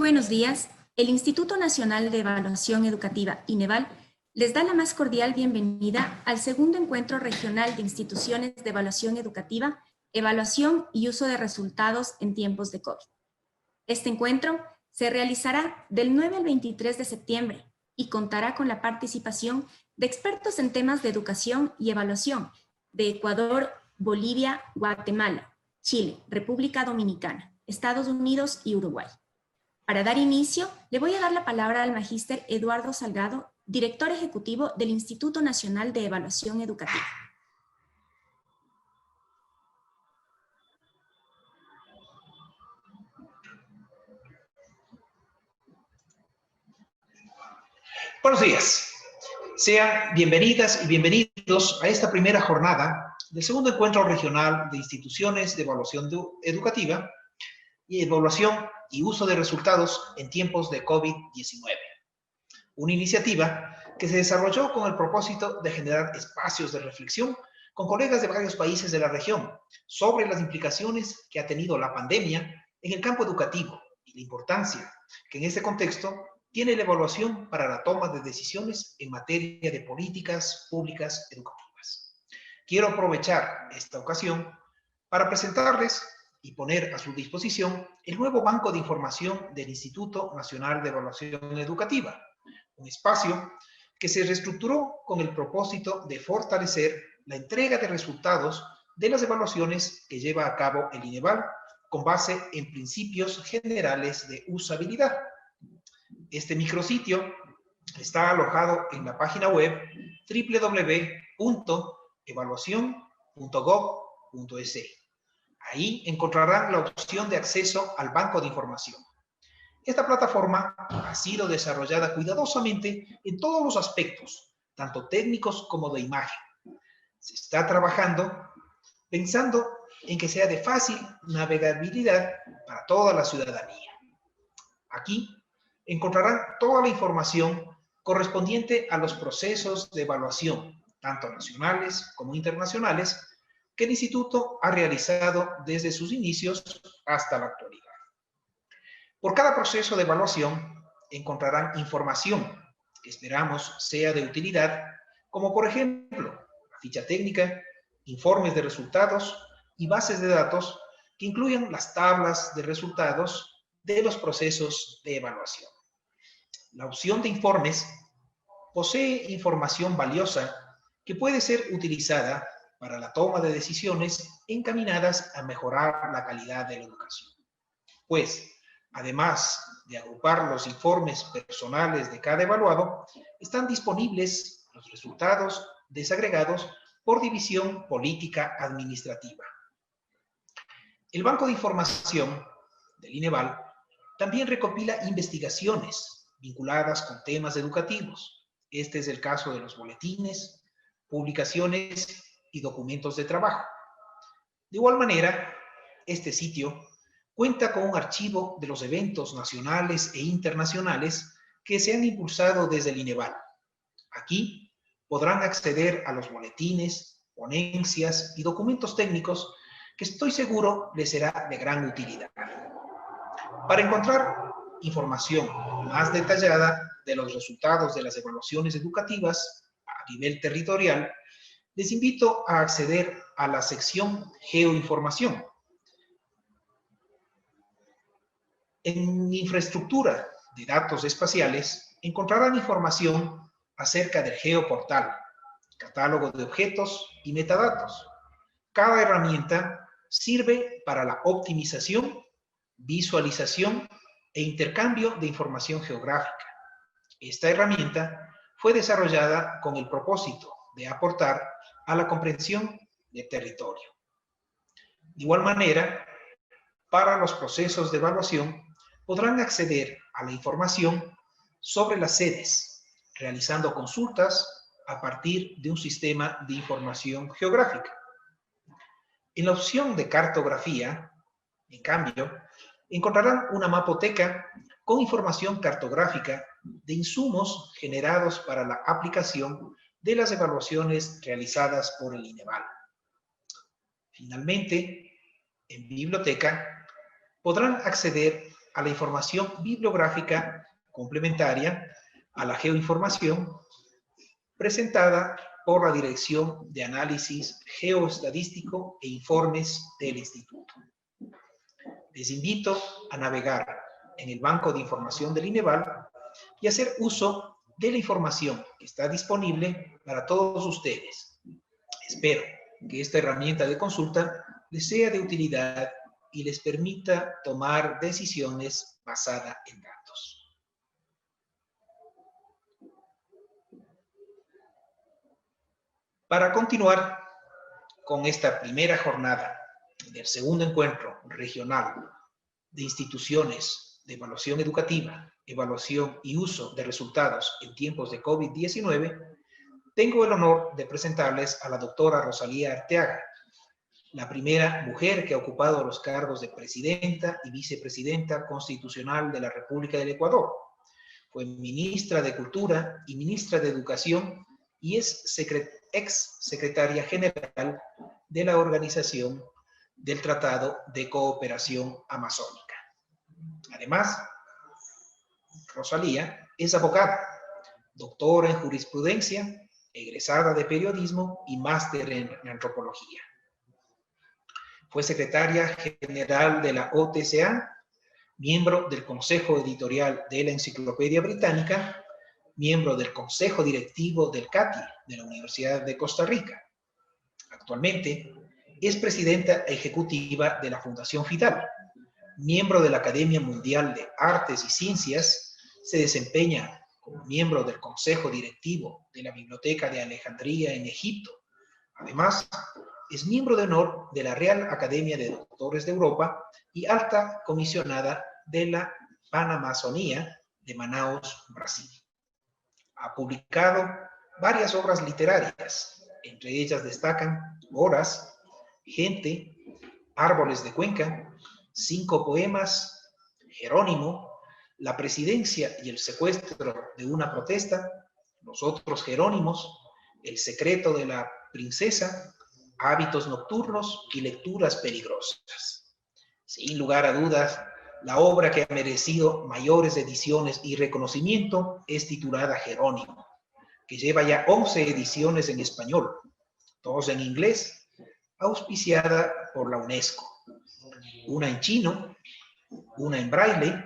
buenos días. El Instituto Nacional de Evaluación Educativa, INEVAL, les da la más cordial bienvenida al segundo encuentro regional de instituciones de evaluación educativa, evaluación y uso de resultados en tiempos de COVID. Este encuentro se realizará del 9 al 23 de septiembre y contará con la participación de expertos en temas de educación y evaluación de Ecuador, Bolivia, Guatemala, Chile, República Dominicana, Estados Unidos y Uruguay. Para dar inicio, le voy a dar la palabra al magíster Eduardo Salgado, director ejecutivo del Instituto Nacional de Evaluación Educativa. Buenos días. Sean bienvenidas y bienvenidos a esta primera jornada del segundo encuentro regional de instituciones de evaluación educativa y evaluación y uso de resultados en tiempos de COVID-19. Una iniciativa que se desarrolló con el propósito de generar espacios de reflexión con colegas de varios países de la región sobre las implicaciones que ha tenido la pandemia en el campo educativo y la importancia que en este contexto tiene la evaluación para la toma de decisiones en materia de políticas públicas educativas. Quiero aprovechar esta ocasión para presentarles y poner a su disposición el nuevo banco de información del Instituto Nacional de Evaluación Educativa, un espacio que se reestructuró con el propósito de fortalecer la entrega de resultados de las evaluaciones que lleva a cabo el INEVAL con base en principios generales de usabilidad. Este micrositio está alojado en la página web www.evaluacion.gov.es. Ahí encontrarán la opción de acceso al banco de información. Esta plataforma ha sido desarrollada cuidadosamente en todos los aspectos, tanto técnicos como de imagen. Se está trabajando pensando en que sea de fácil navegabilidad para toda la ciudadanía. Aquí encontrarán toda la información correspondiente a los procesos de evaluación, tanto nacionales como internacionales, que el Instituto ha realizado desde sus inicios hasta la actualidad. Por cada proceso de evaluación encontrarán información que esperamos sea de utilidad, como por ejemplo, la ficha técnica, informes de resultados y bases de datos que incluyan las tablas de resultados de los procesos de evaluación. La opción de informes posee información valiosa que puede ser utilizada para la toma de decisiones encaminadas a mejorar la calidad de la educación. Pues, además de agrupar los informes personales de cada evaluado, están disponibles los resultados desagregados por división política administrativa. El Banco de Información del INEVAL también recopila investigaciones vinculadas con temas educativos. Este es el caso de los boletines, publicaciones y documentos de trabajo. De igual manera, este sitio cuenta con un archivo de los eventos nacionales e internacionales que se han impulsado desde el INEVAL. Aquí podrán acceder a los boletines, ponencias y documentos técnicos que estoy seguro les será de gran utilidad. Para encontrar información más detallada de los resultados de las evaluaciones educativas a nivel territorial, les invito a acceder a la sección Geoinformación. En infraestructura de datos espaciales encontrarán información acerca del Geoportal, catálogo de objetos y metadatos. Cada herramienta sirve para la optimización, visualización e intercambio de información geográfica. Esta herramienta fue desarrollada con el propósito de aportar a la comprensión del territorio. De igual manera, para los procesos de evaluación, podrán acceder a la información sobre las sedes, realizando consultas a partir de un sistema de información geográfica. En la opción de cartografía, en cambio, encontrarán una mapoteca con información cartográfica de insumos generados para la aplicación de las evaluaciones realizadas por el INEVAL. Finalmente, en biblioteca, podrán acceder a la información bibliográfica complementaria a la geoinformación presentada por la Dirección de Análisis Geoestadístico e Informes del Instituto. Les invito a navegar en el banco de información del INEVAL y hacer uso de la información que está disponible para todos ustedes. Espero que esta herramienta de consulta les sea de utilidad y les permita tomar decisiones basadas en datos. Para continuar con esta primera jornada del segundo encuentro regional de instituciones de evaluación educativa, evaluación y uso de resultados en tiempos de COVID-19, tengo el honor de presentarles a la doctora Rosalía Arteaga, la primera mujer que ha ocupado los cargos de presidenta y vicepresidenta constitucional de la República del Ecuador. Fue ministra de Cultura y ministra de Educación y es ex secretaria general de la Organización del Tratado de Cooperación Amazónica. Además, Rosalía es abogada, doctora en jurisprudencia, egresada de periodismo y máster en antropología. Fue secretaria general de la OTCA, miembro del Consejo Editorial de la Enciclopedia Británica, miembro del Consejo Directivo del CATI de la Universidad de Costa Rica. Actualmente es presidenta ejecutiva de la Fundación FIDAL, miembro de la Academia Mundial de Artes y Ciencias, se desempeña como miembro del Consejo Directivo de la Biblioteca de Alejandría en Egipto. Además, es miembro de honor de la Real Academia de Doctores de Europa y alta comisionada de la Panamazonía de Manaus, Brasil. Ha publicado varias obras literarias, entre ellas destacan Horas, Gente, Árboles de Cuenca, 5 poemas, Jerónimo, La presidencia y el secuestro de una protesta, Los otros Jerónimos, El secreto de la princesa, Hábitos nocturnos y Lecturas peligrosas. Sin lugar a dudas, la obra que ha merecido mayores ediciones y reconocimiento es titulada Jerónimo, que lleva ya 11 ediciones en español, 2 en inglés, auspiciada por la UNESCO, una en chino, una en braille,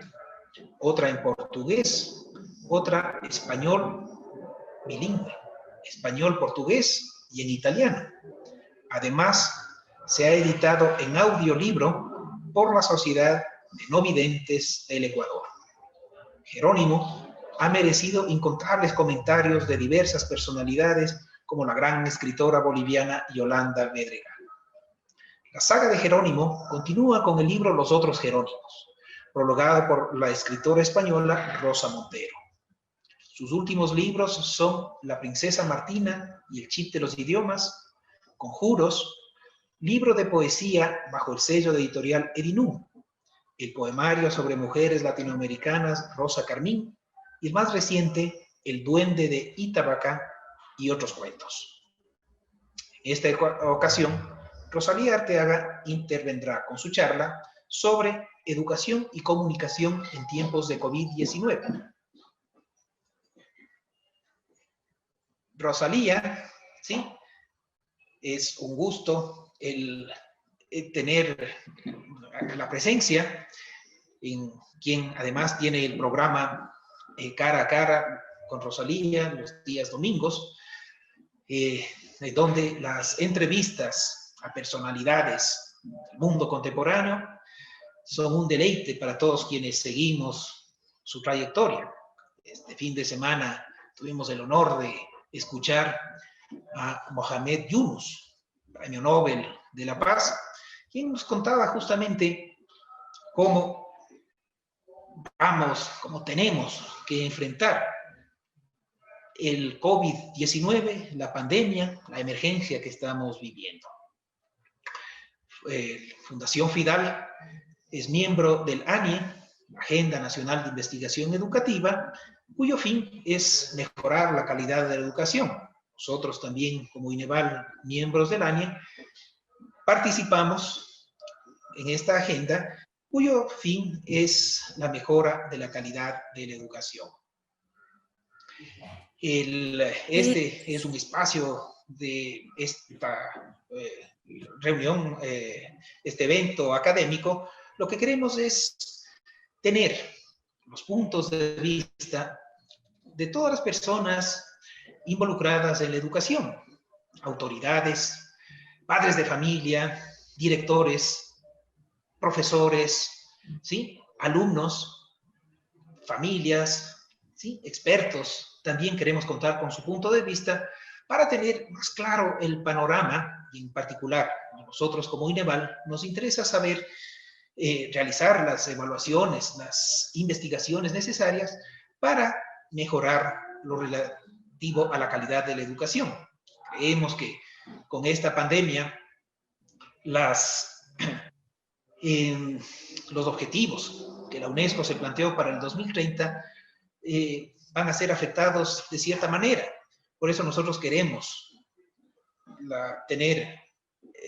otra en portugués, otra español bilingüe, español-portugués y en italiano. Además, se ha editado en audiolibro por la Sociedad de No Videntes del Ecuador. Jerónimo ha merecido incontables comentarios de diversas personalidades como la gran escritora boliviana Yolanda Medregal. La saga de Jerónimo continúa con el libro Los otros Jerónimos, prologado por la escritora española Rosa Montero. Sus últimos libros son La princesa Martina y el chip de los idiomas, Conjuros, libro de poesía bajo el sello de editorial Edinú, el poemario sobre mujeres latinoamericanas Rosa Carmín y el más reciente, El duende de Itabaca y otros cuentos. En esta ocasión, Rosalía Arteaga intervendrá con su charla sobre educación y comunicación en tiempos de COVID-19. Rosalía, ¿sí? Es un gusto el tener la presencia en quien además tiene el programa Cara a Cara con Rosalía los días domingos, donde las entrevistas a personalidades del mundo contemporáneo son un deleite para todos quienes seguimos su trayectoria. Este fin de semana tuvimos el honor de escuchar a Mohamed Yunus, Premio Nobel de la Paz, quien nos contaba justamente cómo tenemos que enfrentar el COVID-19, la pandemia, la emergencia que estamos viviendo. Fundación FIDAL es miembro del ANIE, Agenda Nacional de Investigación Educativa, cuyo fin es mejorar la calidad de la educación. Nosotros también, como INEVAL, miembros del ANIE, participamos en esta agenda cuyo fin es la mejora de la calidad de la educación. Este es un espacio de esta reunión, este evento académico. Lo que queremos es tener los puntos de vista de todas las personas involucradas en la educación, autoridades, padres de familia, directores, profesores, ¿sí? Alumnos, familias, ¿sí? Expertos. También queremos contar con su punto de vista para tener más claro el panorama, y en particular nosotros como INEVAL nos interesa saber realizar las evaluaciones, las investigaciones necesarias para mejorar lo relativo a la calidad de la educación. Creemos que con esta pandemia los objetivos que la UNESCO se planteó para el 2030 van a ser afectados de cierta manera. Por eso nosotros queremos tener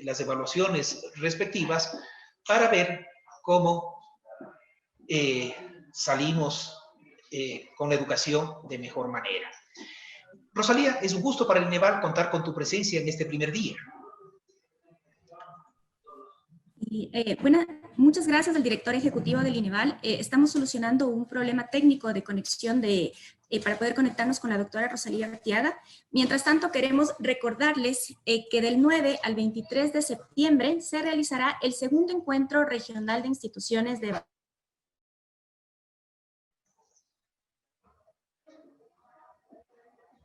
las evaluaciones respectivas para ver cómo salimos con la educación de mejor manera. Rosalía, es un gusto para el INEVAL contar con tu presencia en este primer día. Muchas gracias al director ejecutivo del INEVAL. Estamos solucionando un problema técnico de conexión para poder conectarnos con la doctora Rosalía Arteaga. Mientras tanto, queremos recordarles que del 9 al 23 de septiembre se realizará el segundo encuentro regional de instituciones de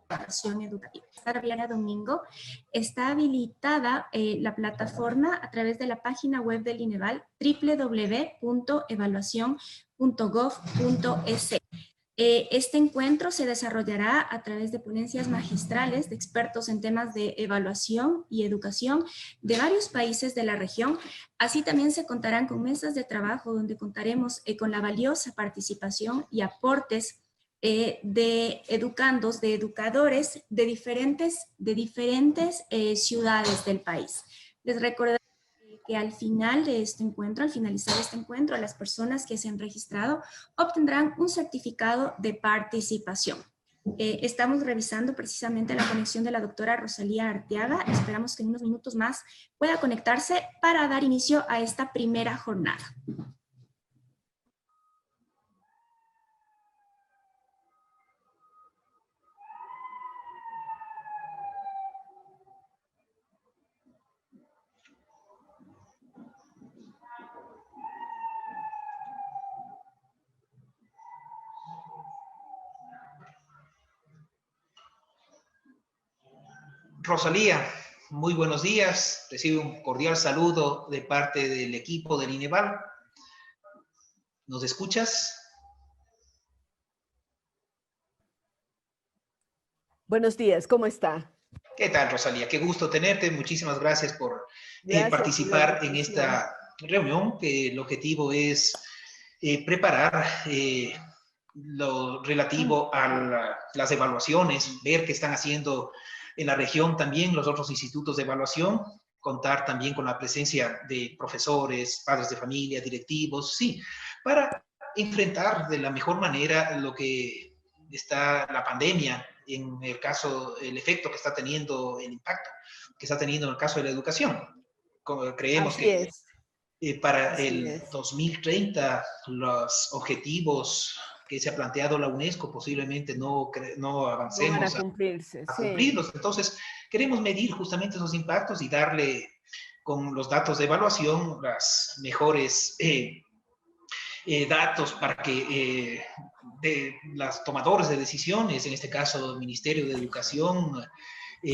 evaluación educativa. Esta viernes a domingo está habilitada la plataforma a través de la página web del INEVAL www.evaluacion.gov.es. Este encuentro se desarrollará a través de ponencias magistrales de expertos en temas de evaluación y educación de varios países de la región. Así también se contarán con mesas de trabajo donde contaremos con la valiosa participación y aportes de educandos, de educadores de diferentes ciudades del país. Les recuerdo que al final de este encuentro, al finalizar este encuentro, las personas que se han registrado obtendrán un certificado de participación. Estamos revisando precisamente la conexión de la doctora Rosalía Arteaga. Esperamos que en unos minutos más pueda conectarse para dar inicio a esta primera jornada. Rosalía, muy buenos días. Recibe un cordial saludo de parte del equipo del INEVAL. ¿Nos escuchas? Buenos días, ¿cómo está? ¿Qué tal, Rosalía? Qué gusto tenerte. Muchísimas gracias por participar en esta reunión, que el objetivo es preparar lo relativo a las evaluaciones, ver qué están haciendo en la región también los otros institutos de evaluación, contar también con la presencia de profesores, padres de familia, directivos, sí, para enfrentar de la mejor manera lo que está la pandemia, en el caso, el efecto que está teniendo, el impacto que está teniendo en el caso de la educación. Como creemos que para el 2030 los objetivos que se ha planteado la UNESCO posiblemente no avancemos a cumplirse, a cumplirlos. Entonces, queremos medir justamente esos impactos y darle con los datos de evaluación las mejores datos para que las tomadores de decisiones, en este caso el Ministerio de Educación,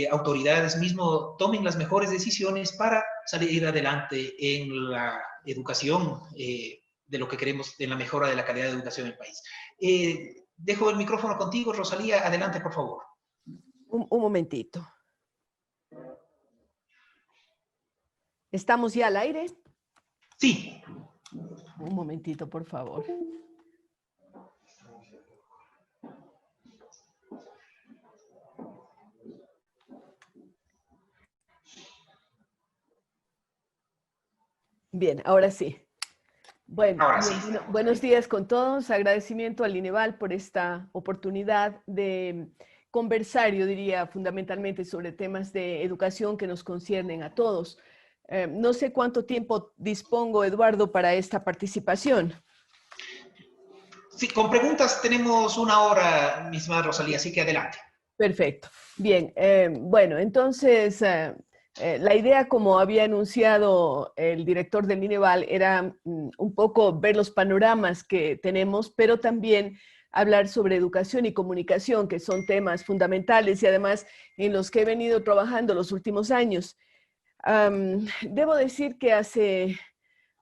autoridades mismo, tomen las mejores decisiones para salir adelante en la educación de lo que queremos, en la mejora de la calidad de educación en el país. Dejo el micrófono contigo, Rosalía. Adelante, por favor. Un momentito. ¿Estamos ya al aire? Sí. Un momentito, por favor. Bien, ahora sí. Bueno, Ahora sí, bien, estamos buenos ahí. días con todos. Agradecimiento al INEVAL por esta oportunidad de conversar, yo diría, fundamentalmente sobre temas de educación que nos conciernen a todos. No sé cuánto tiempo dispongo, Eduardo, para esta participación. Sí, con preguntas tenemos una hora, misma Rosalía, así que adelante. Perfecto. Bien, bueno, entonces la idea, como había anunciado el director del INEVAL, era un poco ver los panoramas que tenemos, pero también hablar sobre educación y comunicación, que son temas fundamentales y además en los que he venido trabajando los últimos años. Debo decir que hace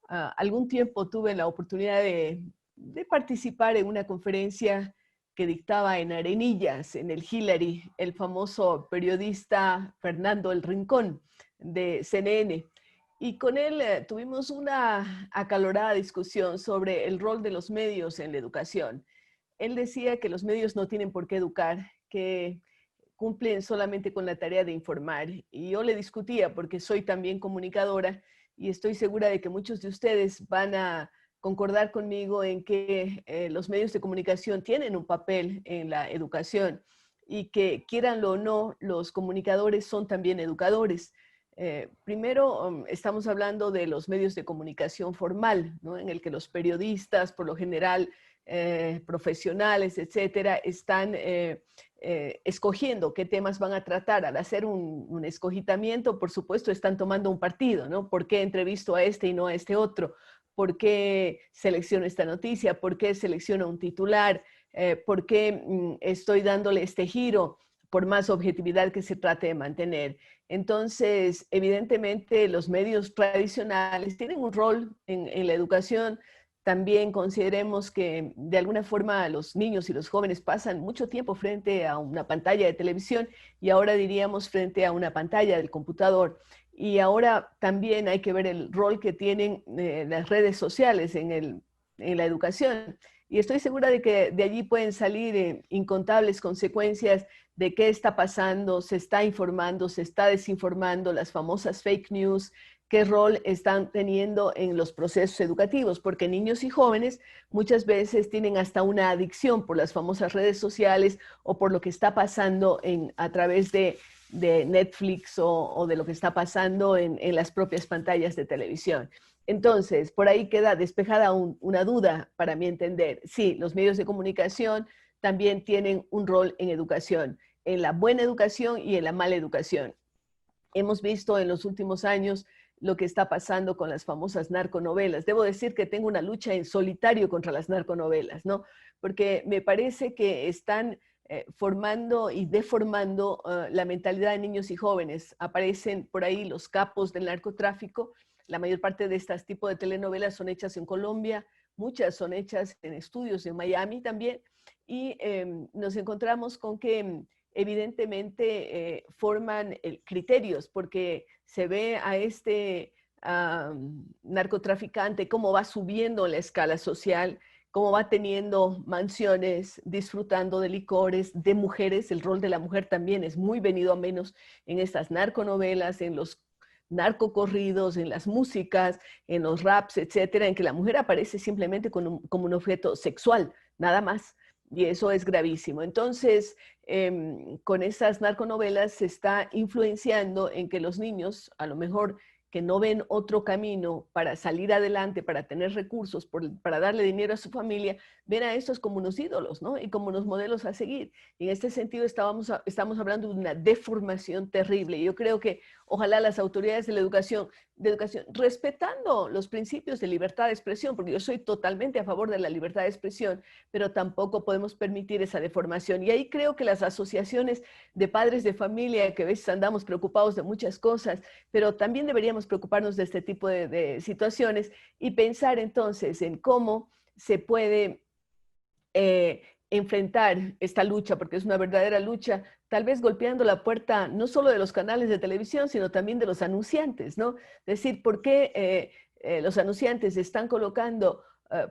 algún tiempo tuve la oportunidad de participar en una conferencia que dictaba en Arenillas, en el Hillary, el famoso periodista Fernando El Rincón de CNN. Y con él tuvimos una acalorada discusión sobre el rol de los medios en la educación. Él decía que los medios no tienen por qué educar, que cumplen solamente con la tarea de informar. Y yo le discutía porque soy también comunicadora y estoy segura de que muchos de ustedes van a concordar conmigo en que los medios de comunicación tienen un papel en la educación y que quieranlo o no, los comunicadores son también educadores. Primero, estamos hablando de los medios de comunicación formal, ¿no? En el que los periodistas, por lo general, profesionales, etcétera, están escogiendo qué temas van a tratar. Al hacer un escogitamiento, por supuesto, están tomando un partido, ¿no? ¿Por qué entrevisto a este y no a este otro? ¿Por qué selecciono esta noticia? ¿Por qué selecciono un titular? ¿Por qué estoy dándole este giro? Por más objetividad que se trate de mantener. Entonces, evidentemente, los medios tradicionales tienen un rol en la educación. También consideremos que de alguna forma los niños y los jóvenes pasan mucho tiempo frente a una pantalla de televisión y ahora diríamos frente a una pantalla del computador. Y ahora también hay que ver el rol que tienen las redes sociales en la educación. Y estoy segura de que de allí pueden salir incontables consecuencias de qué está pasando, se está informando, se está desinformando, las famosas fake news, qué rol están teniendo en los procesos educativos, porque niños y jóvenes muchas veces tienen hasta una adicción por las famosas redes sociales o por lo que está pasando a través de Netflix o de lo que está pasando en las propias pantallas de televisión. Entonces, por ahí queda despejada una duda para mi entender. Sí, los medios de comunicación también tienen un rol en educación, en la buena educación y en la mala educación. Hemos visto en los últimos años lo que está pasando con las famosas narconovelas. Debo decir que tengo una lucha en solitario contra las narconovelas, ¿no? Porque me parece que están formando y deformando la mentalidad de niños y jóvenes. Aparecen por ahí los capos del narcotráfico. La mayor parte de este tipo de telenovelas son hechas en Colombia, muchas son hechas en estudios en Miami también, y nos encontramos con que evidentemente forman criterios, porque se ve a este narcotraficante cómo va subiendo la escala social, cómo va teniendo mansiones, disfrutando de licores, de mujeres. El rol de la mujer también es muy venido a menos en estas narconovelas, en los narcocorridos, en las músicas, en los raps, etcétera, en que la mujer aparece simplemente como un objeto sexual, nada más. Y eso es gravísimo. Entonces, con esas narconovelas se está influenciando en que los niños, a lo mejor que no ven otro camino para salir adelante, para tener recursos, para darle dinero a su familia, ven a estos como unos ídolos, ¿no? Y como unos modelos a seguir. Y en este sentido estamos hablando de una deformación terrible. Yo creo que ojalá las autoridades de la educación, respetando los principios de libertad de expresión, porque yo soy totalmente a favor de la libertad de expresión, pero tampoco podemos permitir esa deformación. Y ahí creo que las asociaciones de padres de familia, que a veces andamos preocupados de muchas cosas, pero también deberíamos preocuparnos de este tipo de situaciones y pensar entonces en cómo se puede enfrentar esta lucha, porque es una verdadera lucha, tal vez golpeando la puerta no solo de los canales de televisión, sino también de los anunciantes, ¿no? Es decir, ¿por qué los anunciantes están colocando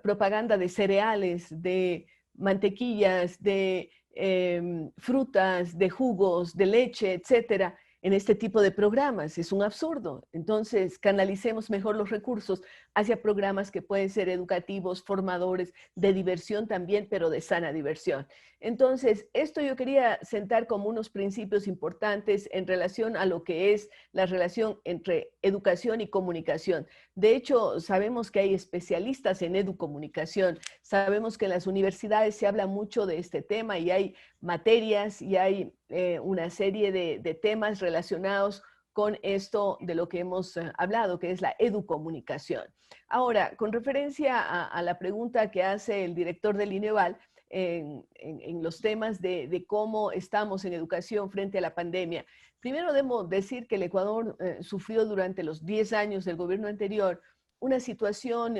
propaganda de cereales, de mantequillas, de frutas, de jugos, de leche, etcétera, en este tipo de programas. Es un absurdo. Entonces, canalicemos mejor los recursos hacia programas que pueden ser educativos, formadores, de diversión también, pero de sana diversión. Entonces, esto yo quería sentar como unos principios importantes en relación a lo que es la relación entre educación y comunicación. De hecho, sabemos que hay especialistas en educomunicación, sabemos que en las universidades se habla mucho de este tema y hay materias y hay una serie de temas relacionados con esto de lo que hemos hablado, que es la educomunicación. Ahora, con referencia a la pregunta que hace el director del INEVAL, en los temas de cómo estamos en educación frente a la pandemia. Primero debo decir que el Ecuador sufrió durante los 10 años del gobierno anterior una situación,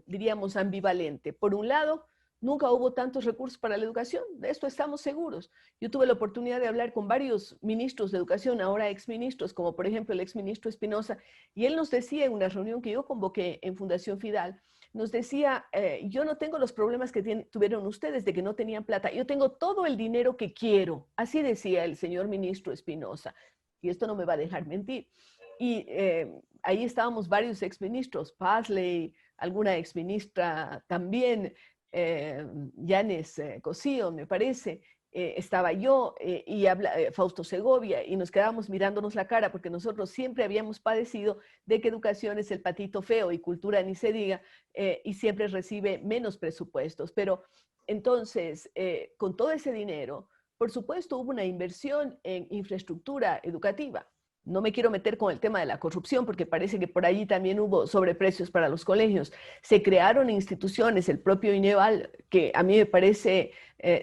diríamos, ambivalente. Por un lado, nunca hubo tantos recursos para la educación, de esto estamos seguros. Yo tuve la oportunidad de hablar con varios ministros de educación, ahora exministros, como por ejemplo el exministro Espinosa, y él nos decía en una reunión que yo convoqué en Fundación Fidal, nos decía, yo no tengo los problemas que tuvieron ustedes de que no tenían plata, yo tengo todo el dinero que quiero. Así decía el señor ministro Espinosa, y esto no me va a dejar mentir. Y ahí estábamos varios exministros, Pazley, alguna exministra también, Yanes Cosío, me parece, estaba yo y Fausto Segovia, y nos quedábamos mirándonos la cara porque nosotros siempre habíamos padecido de que educación es el patito feo y cultura ni se diga, y siempre recibe menos presupuestos. Pero entonces, con todo ese dinero, por supuesto, hubo una inversión en infraestructura educativa. No me quiero meter con el tema de la corrupción porque parece que por allí también hubo sobreprecios para los colegios. Se crearon instituciones, el propio INEVAL, que a mí me parece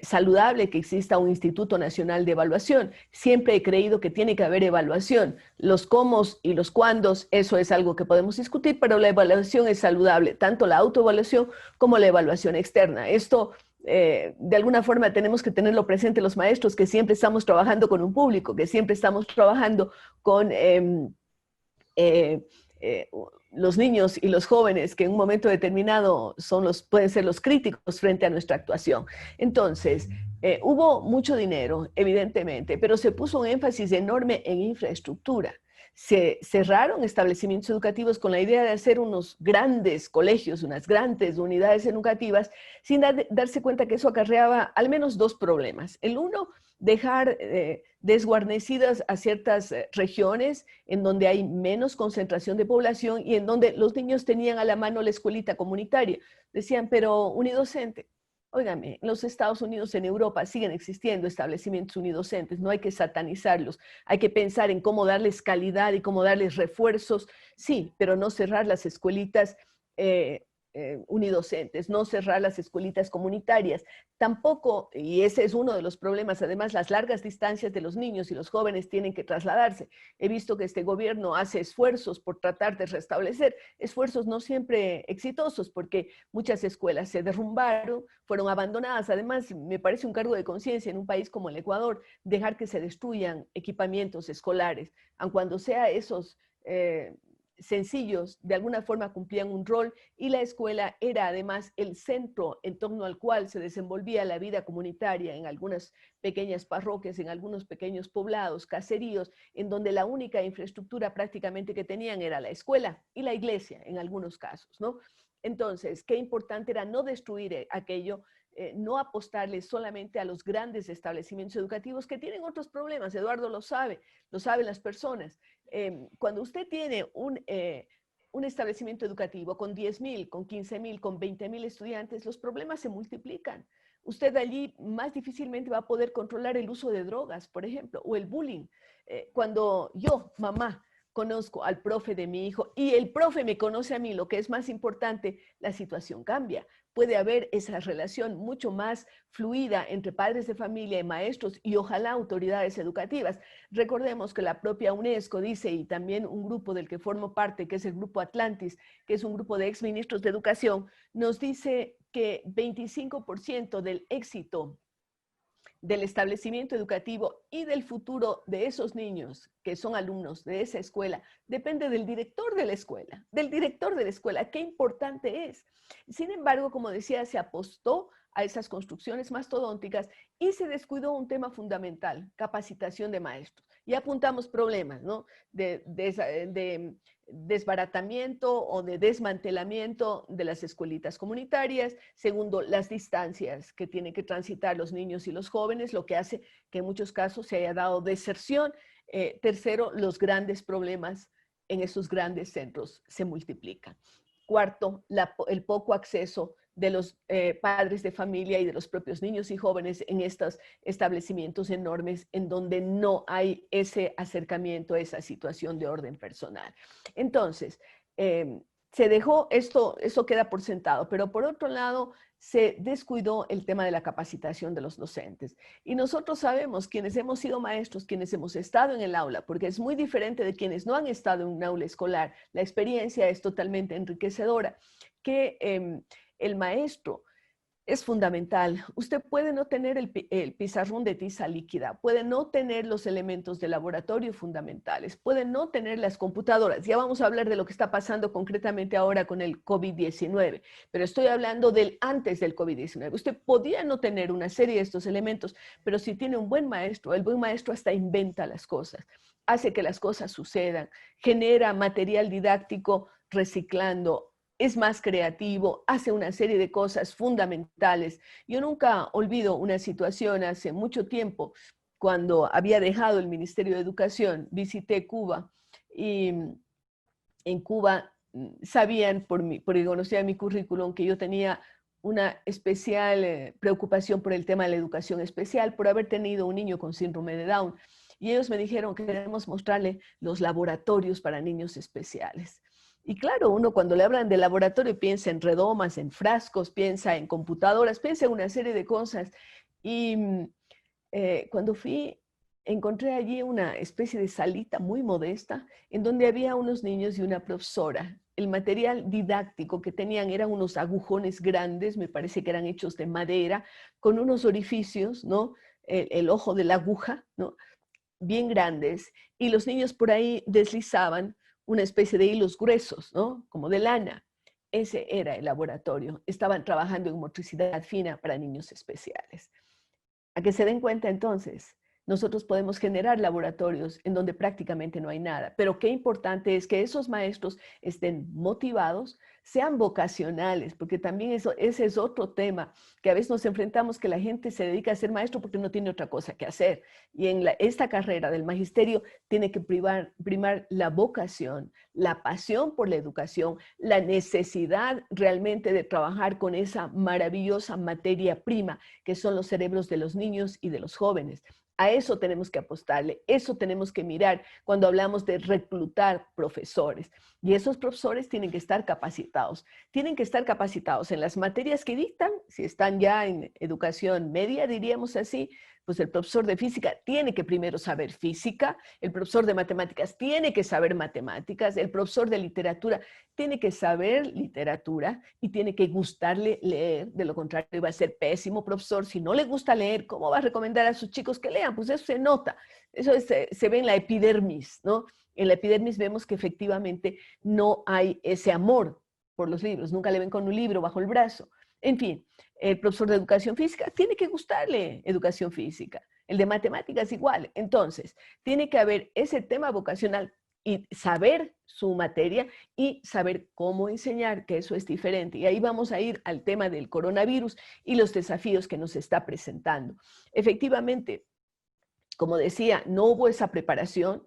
saludable que exista un Instituto Nacional de Evaluación. Siempre he creído que tiene que haber evaluación. Los cómo y los cuándos, eso es algo que podemos discutir, pero la evaluación es saludable, tanto la autoevaluación como la evaluación externa. Esto de alguna forma tenemos que tenerlo presente los maestros, que siempre estamos trabajando con un público, que siempre estamos trabajando con los niños y los jóvenes, que en un momento determinado pueden ser los críticos frente a nuestra actuación. Entonces, hubo mucho dinero, evidentemente, pero se puso un énfasis enorme en infraestructura. Se cerraron establecimientos educativos con la idea de hacer unos grandes colegios, unas grandes unidades educativas, sin darse cuenta que eso acarreaba al menos dos problemas. El uno, dejar desguarnecidas a ciertas regiones en donde hay menos concentración de población y en donde los niños tenían a la mano la escuelita comunitaria. Decían, pero unidocente. Óigame, en los Estados Unidos, en Europa, siguen existiendo establecimientos unidocentes, no hay que satanizarlos, hay que pensar en cómo darles calidad y cómo darles refuerzos, sí, pero no cerrar las escuelitas unidocentes, no cerrar las escuelitas comunitarias. Tampoco, y ese es uno de los problemas, además las largas distancias de los niños y los jóvenes tienen que trasladarse. He visto que este gobierno hace esfuerzos por tratar de restablecer, esfuerzos no siempre exitosos, porque muchas escuelas se derrumbaron, fueron abandonadas. Además, me parece un cargo de conciencia en un país como el Ecuador, dejar que se destruyan equipamientos escolares, aun cuando sea esos sencillos, de alguna forma cumplían un rol, y la escuela era además el centro en torno al cual se desenvolvía la vida comunitaria en algunas pequeñas parroquias, en algunos pequeños poblados, caseríos, en donde la única infraestructura prácticamente que tenían era la escuela y la iglesia en algunos casos, ¿no? Entonces, qué importante era no destruir aquello, no apostarle solamente a los grandes establecimientos educativos que tienen otros problemas. Eduardo lo saben las personas. Cuando usted tiene un establecimiento educativo con 10,000, con 15,000, con 20,000 estudiantes, los problemas se multiplican. Usted allí más difícilmente va a poder controlar el uso de drogas, por ejemplo, o el bullying. Cuando yo, mamá, conozco al profe de mi hijo y el profe me conoce a mí, lo que es más importante, la situación cambia. Puede haber esa relación mucho más fluida entre padres de familia y maestros y ojalá autoridades educativas. Recordemos que la propia UNESCO dice, y también un grupo del que formo parte, que es el Grupo Atlantis, que es un grupo de exministros de educación, nos dice que 25% del éxito del establecimiento educativo y del futuro de esos niños que son alumnos de esa escuela, depende del director de la escuela, del director de la escuela. Qué importante es. Sin embargo, como decía, se apostó a esas construcciones mastodónticas y se descuidó un tema fundamental, capacitación de maestros. Y apuntamos problemas, ¿no? De desbaratamiento o de desmantelamiento de las escuelitas comunitarias. Segundo, las distancias que tienen que transitar los niños y los jóvenes, lo que hace que en muchos casos se haya dado deserción. Tercero, los grandes problemas en esos grandes centros se multiplican. Cuarto, el poco acceso de los padres de familia y de los propios niños y jóvenes en estos establecimientos enormes en donde no hay ese acercamiento a esa situación de orden personal. Entonces, se dejó esto queda por sentado, pero por otro lado, se descuidó el tema de la capacitación de los docentes. Y nosotros sabemos, quienes hemos sido maestros, quienes hemos estado en el aula, porque es muy diferente de quienes no han estado en un aula escolar, la experiencia es totalmente enriquecedora, que el maestro es fundamental. Usted puede no tener el pizarrón de tiza líquida, puede no tener los elementos de laboratorio fundamentales, puede no tener las computadoras. Ya vamos a hablar de lo que está pasando concretamente ahora con el COVID-19, pero estoy hablando del antes del COVID-19. Usted podía no tener una serie de estos elementos, pero si tiene un buen maestro, el buen maestro hasta inventa las cosas, hace que las cosas sucedan, genera material didáctico reciclando, es más creativo, hace una serie de cosas fundamentales. Yo nunca olvido una situación hace mucho tiempo, cuando había dejado el Ministerio de Educación, visité Cuba y en Cuba sabían, porque conocían mi currículum, que yo tenía una especial preocupación por el tema de la educación especial, por haber tenido un niño con síndrome de Down. Y ellos me dijeron que queremos mostrarle los laboratorios para niños especiales. Y claro, uno cuando le hablan de laboratorio piensa en redomas, en frascos, piensa en computadoras, piensa en una serie de cosas. Y cuando fui, encontré allí una especie de salita muy modesta en donde había unos niños y una profesora. El material didáctico que tenían eran unos agujones grandes, me parece que eran hechos de madera, con unos orificios, ¿no? El ojo de la aguja, ¿no? Bien grandes, y los niños por ahí deslizaban una especie de hilos gruesos, ¿no? Como de lana. Ese era el laboratorio. Estaban trabajando en motricidad fina para niños especiales. A que se den cuenta entonces, nosotros podemos generar laboratorios en donde prácticamente no hay nada, pero qué importante es que esos maestros estén motivados, sean vocacionales, porque también ese es otro tema, que a veces nos enfrentamos que la gente se dedica a ser maestro porque no tiene otra cosa que hacer. Y en esta carrera del magisterio tiene que primar la vocación, la pasión por la educación, la necesidad realmente de trabajar con esa maravillosa materia prima que son los cerebros de los niños y de los jóvenes. A eso tenemos que apostarle, eso tenemos que mirar cuando hablamos de reclutar profesores. Y esos profesores tienen que estar capacitados. Tienen que estar capacitados en las materias que dictan, si están ya en educación media, diríamos así, pues el profesor de física tiene que primero saber física, el profesor de matemáticas tiene que saber matemáticas, el profesor de literatura tiene que saber literatura y tiene que gustarle leer, de lo contrario va a ser pésimo profesor. Si no le gusta leer, ¿cómo va a recomendar a sus chicos que lean? Pues eso se nota, eso se ve en la epidermis, ¿no? En la epidermis vemos que efectivamente no hay ese amor por los libros, nunca le ven con un libro bajo el brazo. En fin, el profesor de educación física tiene que gustarle educación física, el de matemáticas igual. Entonces, tiene que haber ese tema vocacional y saber su materia y saber cómo enseñar, que eso es diferente. Y ahí vamos a ir al tema del coronavirus y los desafíos que nos está presentando. Efectivamente, como decía, no hubo esa preparación.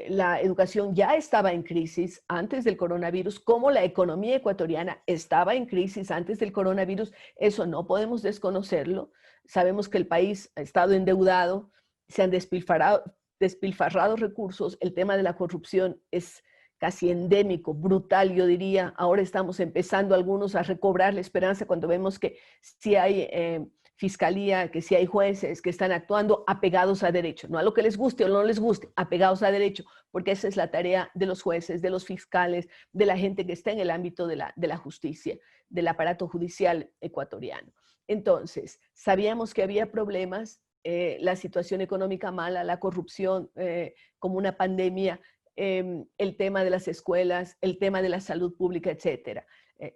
La educación ya estaba en crisis antes del coronavirus, como la economía ecuatoriana estaba en crisis antes del coronavirus. Eso no podemos desconocerlo. Sabemos que el país ha estado endeudado, se han despilfarrado recursos. El tema de la corrupción es casi endémico, brutal, yo diría. Ahora estamos empezando algunos a recobrar la esperanza cuando vemos que sí hay fiscalía, que sí hay jueces que están actuando apegados a derecho, no a lo que les guste o no les guste, apegados a derecho, porque esa es la tarea de los jueces, de los fiscales, de la gente que está en el ámbito de la justicia, del aparato judicial ecuatoriano. Entonces, sabíamos que había problemas, la situación económica mala, la corrupción como una pandemia, el tema de las escuelas, el tema de la salud pública, etc.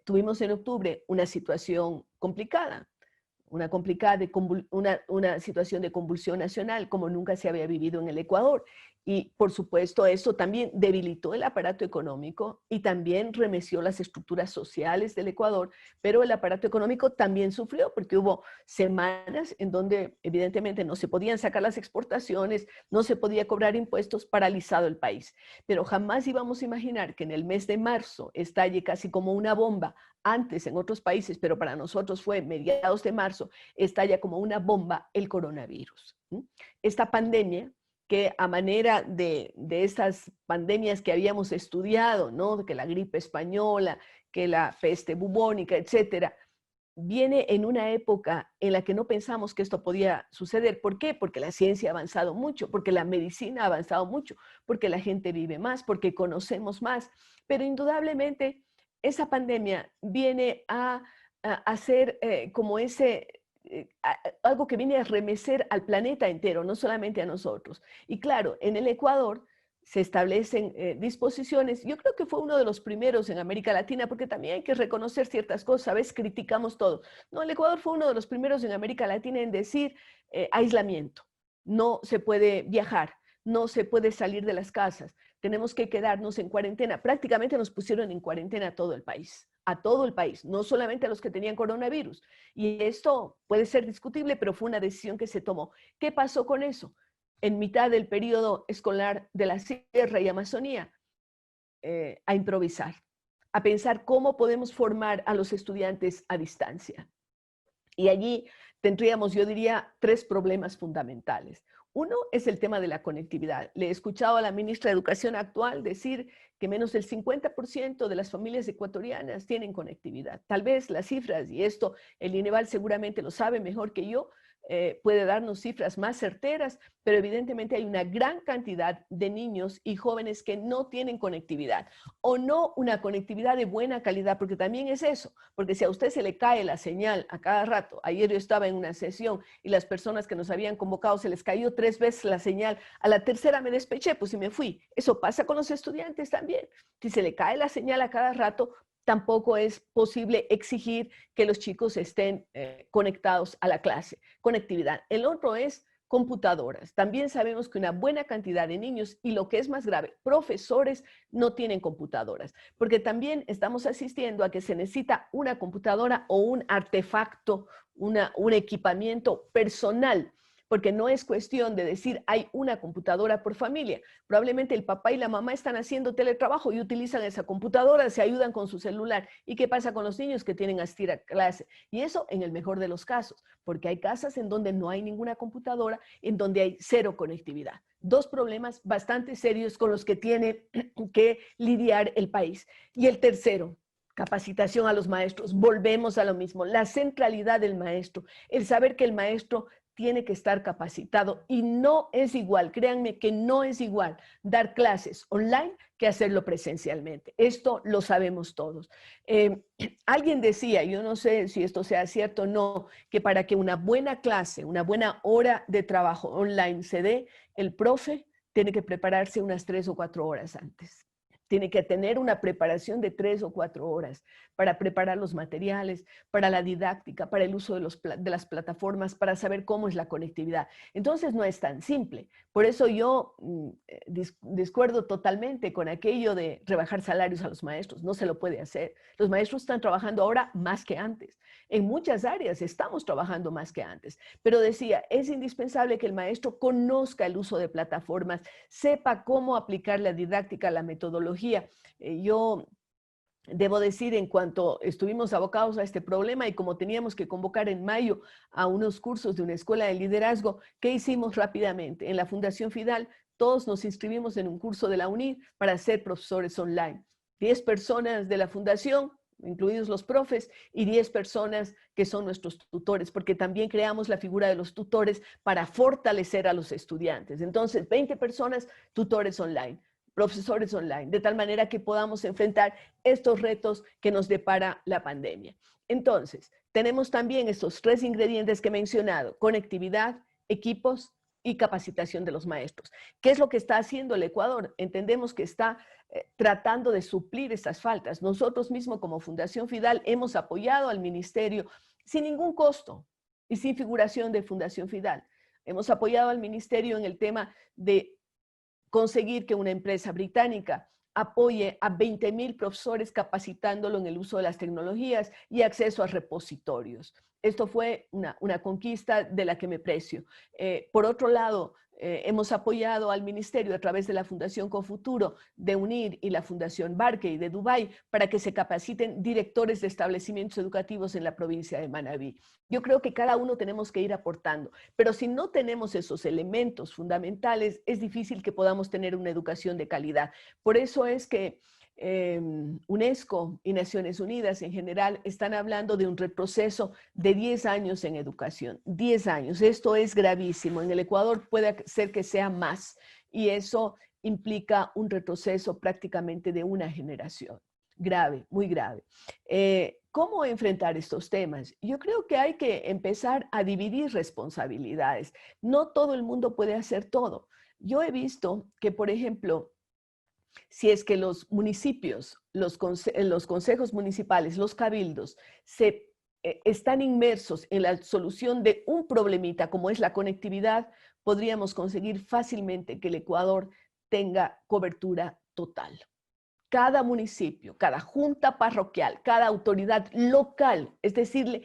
Tuvimos en octubre una situación complicada, una complicada, una situación de convulsión nacional como nunca se había vivido en el Ecuador. Y por supuesto eso también debilitó el aparato económico y también remeció las estructuras sociales del Ecuador, pero el aparato económico también sufrió porque hubo semanas en donde evidentemente no se podían sacar las exportaciones, no se podía cobrar impuestos, paralizado el país. Pero jamás íbamos a imaginar que en el mes de marzo estalle casi como una bomba, antes en otros países, pero para nosotros fue mediados de marzo, estalla como una bomba el coronavirus. Esta pandemia, que a manera de estas pandemias que habíamos estudiado, ¿no? Que la gripe española, que la peste bubónica, etcétera, viene en una época en la que no pensamos que esto podía suceder. ¿Por qué? Porque la ciencia ha avanzado mucho, porque la medicina ha avanzado mucho, porque la gente vive más, porque conocemos más. Pero indudablemente esa pandemia viene a hacer como algo que viene a remecer al planeta entero, no solamente a nosotros. Y claro, en el Ecuador se establecen disposiciones. Yo creo que fue uno de los primeros en América Latina, porque también hay que reconocer ciertas cosas. A veces criticamos todo. No, el Ecuador fue uno de los primeros en América Latina en decir aislamiento. No se puede viajar, no se puede salir de las casas. Tenemos que quedarnos en cuarentena. Prácticamente nos pusieron en cuarentena a todo el país, no solamente a los que tenían coronavirus. Y esto puede ser discutible, pero fue una decisión que se tomó. ¿Qué pasó con eso? En mitad del periodo escolar de la Sierra y Amazonía, a improvisar, a pensar cómo podemos formar a los estudiantes a distancia. Y allí tendríamos, yo diría, 3 problemas fundamentales. Uno es el tema de la conectividad. Le he escuchado a la ministra de Educación actual decir que menos del 50% de las familias ecuatorianas tienen conectividad. Tal vez las cifras, y esto el INEVAL seguramente lo sabe mejor que yo, puede darnos cifras más certeras, pero evidentemente hay una gran cantidad de niños y jóvenes que no tienen conectividad o no una conectividad de buena calidad, porque también es eso, porque si a usted se le cae la señal a cada rato, ayer yo estaba en una sesión y las personas que nos habían convocado se les cayó 3 veces la señal, a la tercera me despeché, pues y me fui. Eso pasa con los estudiantes también. Si se le cae la señal a cada rato, tampoco es posible exigir que los chicos estén conectados a la clase. Conectividad. El otro es computadoras. También sabemos que una buena cantidad de niños, y lo que es más grave, profesores no tienen computadoras, porque también estamos asistiendo a que se necesita una computadora o un artefacto, un equipamiento personal, porque no es cuestión de decir hay una computadora por familia. Probablemente el papá y la mamá están haciendo teletrabajo y utilizan esa computadora, se ayudan con su celular. ¿Y qué pasa con los niños que tienen que asistir a clase? Y eso en el mejor de los casos, porque hay casas en donde no hay ninguna computadora, en donde hay 0 conectividad. 2 problemas bastante serios con los que tiene que lidiar el país. Y el tercero, capacitación a los maestros. Volvemos a lo mismo, la centralidad del maestro, el saber que el maestro tiene que estar capacitado y no es igual, créanme que no es igual dar clases online que hacerlo presencialmente. Esto lo sabemos todos. Alguien decía, yo no sé si esto sea cierto o no, que para que una buena clase, una buena hora de trabajo online se dé, el profe tiene que prepararse unas 3 o 4 horas antes. Tiene que tener una preparación de 3 o 4 horas para preparar los materiales, para la didáctica, para el uso de las plataformas, para saber cómo es la conectividad. Entonces no es tan simple. Por eso yo discuerdo totalmente con aquello de rebajar salarios a los maestros. No se lo puede hacer. Los maestros están trabajando ahora más que antes. En muchas áreas estamos trabajando más que antes. Pero decía, es indispensable que el maestro conozca el uso de plataformas, sepa cómo aplicar la didáctica, la metodología. Yo debo decir, en cuanto estuvimos abocados a este problema y como teníamos que convocar en mayo a unos cursos de una escuela de liderazgo, ¿qué hicimos rápidamente? En la Fundación Fidal, todos nos inscribimos en un curso de la UNID para ser profesores online. 10 personas de la fundación, incluidos los profes, y 10 personas que son nuestros tutores, porque también creamos la figura de los tutores para fortalecer a los estudiantes. Entonces, 20 personas, tutores online, profesores online, de tal manera que podamos enfrentar estos retos que nos depara la pandemia. Entonces, tenemos también estos 3 ingredientes que he mencionado: conectividad, equipos y capacitación de los maestros. ¿Qué es lo que está haciendo el Ecuador? Entendemos que está tratando de suplir estas faltas. Nosotros mismos como Fundación Fidal hemos apoyado al ministerio sin ningún costo. y sin figuración de Fundación Fidal. Hemos apoyado al ministerio en el tema de conseguir que una empresa británica apoye a 20.000 profesores capacitándolo en el uso de las tecnologías y acceso a repositorios. Esto fue una conquista de la que me precio. Por otro lado, hemos apoyado al ministerio a través de la Fundación Confuturo de UNIR y la Fundación Barkey de Dubái para que se capaciten directores de establecimientos educativos en la provincia de Manabí. Yo creo que cada uno tenemos que ir aportando, pero si no tenemos esos elementos fundamentales, es difícil que podamos tener una educación de calidad. Por eso es que UNESCO y Naciones Unidas en general están hablando de un retroceso de 10 años en educación. 10 años, esto es gravísimo. En el Ecuador puede ser que sea más y eso implica un retroceso prácticamente de una generación. Grave, muy grave. ¿Cómo enfrentar estos temas? Yo creo que hay que empezar a dividir responsabilidades. No todo el mundo puede hacer todo. Yo he visto que, por ejemplo, si es que los municipios, los consejos municipales, los cabildos, están inmersos en la solución de un problemita como es la conectividad, podríamos conseguir fácilmente que el Ecuador tenga cobertura total. Cada municipio, cada junta parroquial, cada autoridad local, es decir,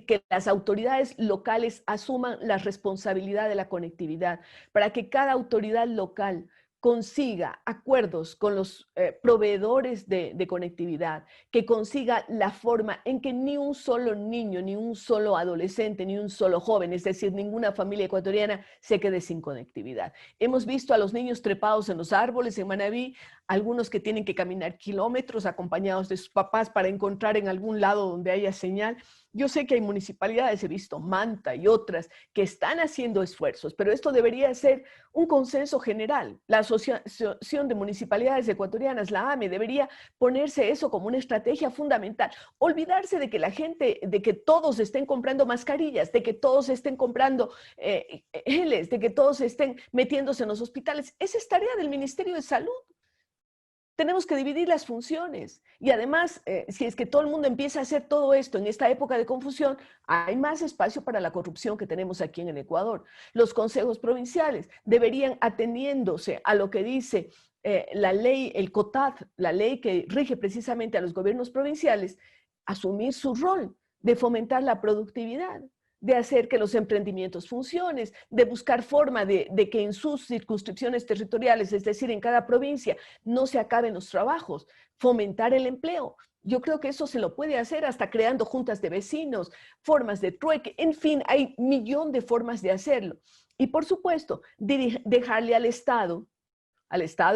que las autoridades locales asuman la responsabilidad de la conectividad para que cada autoridad local consiga acuerdos con los proveedores de conectividad, que consiga la forma en que ni un solo niño, ni un solo adolescente, ni un solo joven, es decir, ninguna familia ecuatoriana se quede sin conectividad. Hemos visto a los niños trepados en los árboles en Manabí, algunos que tienen que caminar kilómetros acompañados de sus papás para encontrar en algún lado donde haya señal. Yo sé que hay municipalidades, he visto Manta y otras, que están haciendo esfuerzos, pero esto debería ser un consenso general. La Asociación de Municipalidades Ecuatorianas, la AME, debería ponerse eso como una estrategia fundamental. Olvidarse de que la gente, de que todos estén comprando mascarillas, de que todos estén comprando geles, de que todos estén metiéndose en los hospitales. Esa es tarea del Ministerio de Salud. Tenemos que dividir las funciones y además, si es que todo el mundo empieza a hacer todo esto en esta época de confusión, hay más espacio para la corrupción que tenemos aquí en el Ecuador. Los consejos provinciales deberían, atendiéndose a lo que dice la ley, el COTAD, la ley que rige precisamente a los gobiernos provinciales, asumir su rol de fomentar la productividad, de hacer que los emprendimientos funcionen, de buscar forma de que en sus circunscripciones territoriales, es decir, en cada provincia, no se acaben los trabajos, fomentar el empleo. Yo creo que eso se lo puede hacer hasta creando juntas de vecinos, formas de trueque, en fin, hay un millón de formas de hacerlo. Y por supuesto, dejarle al Estado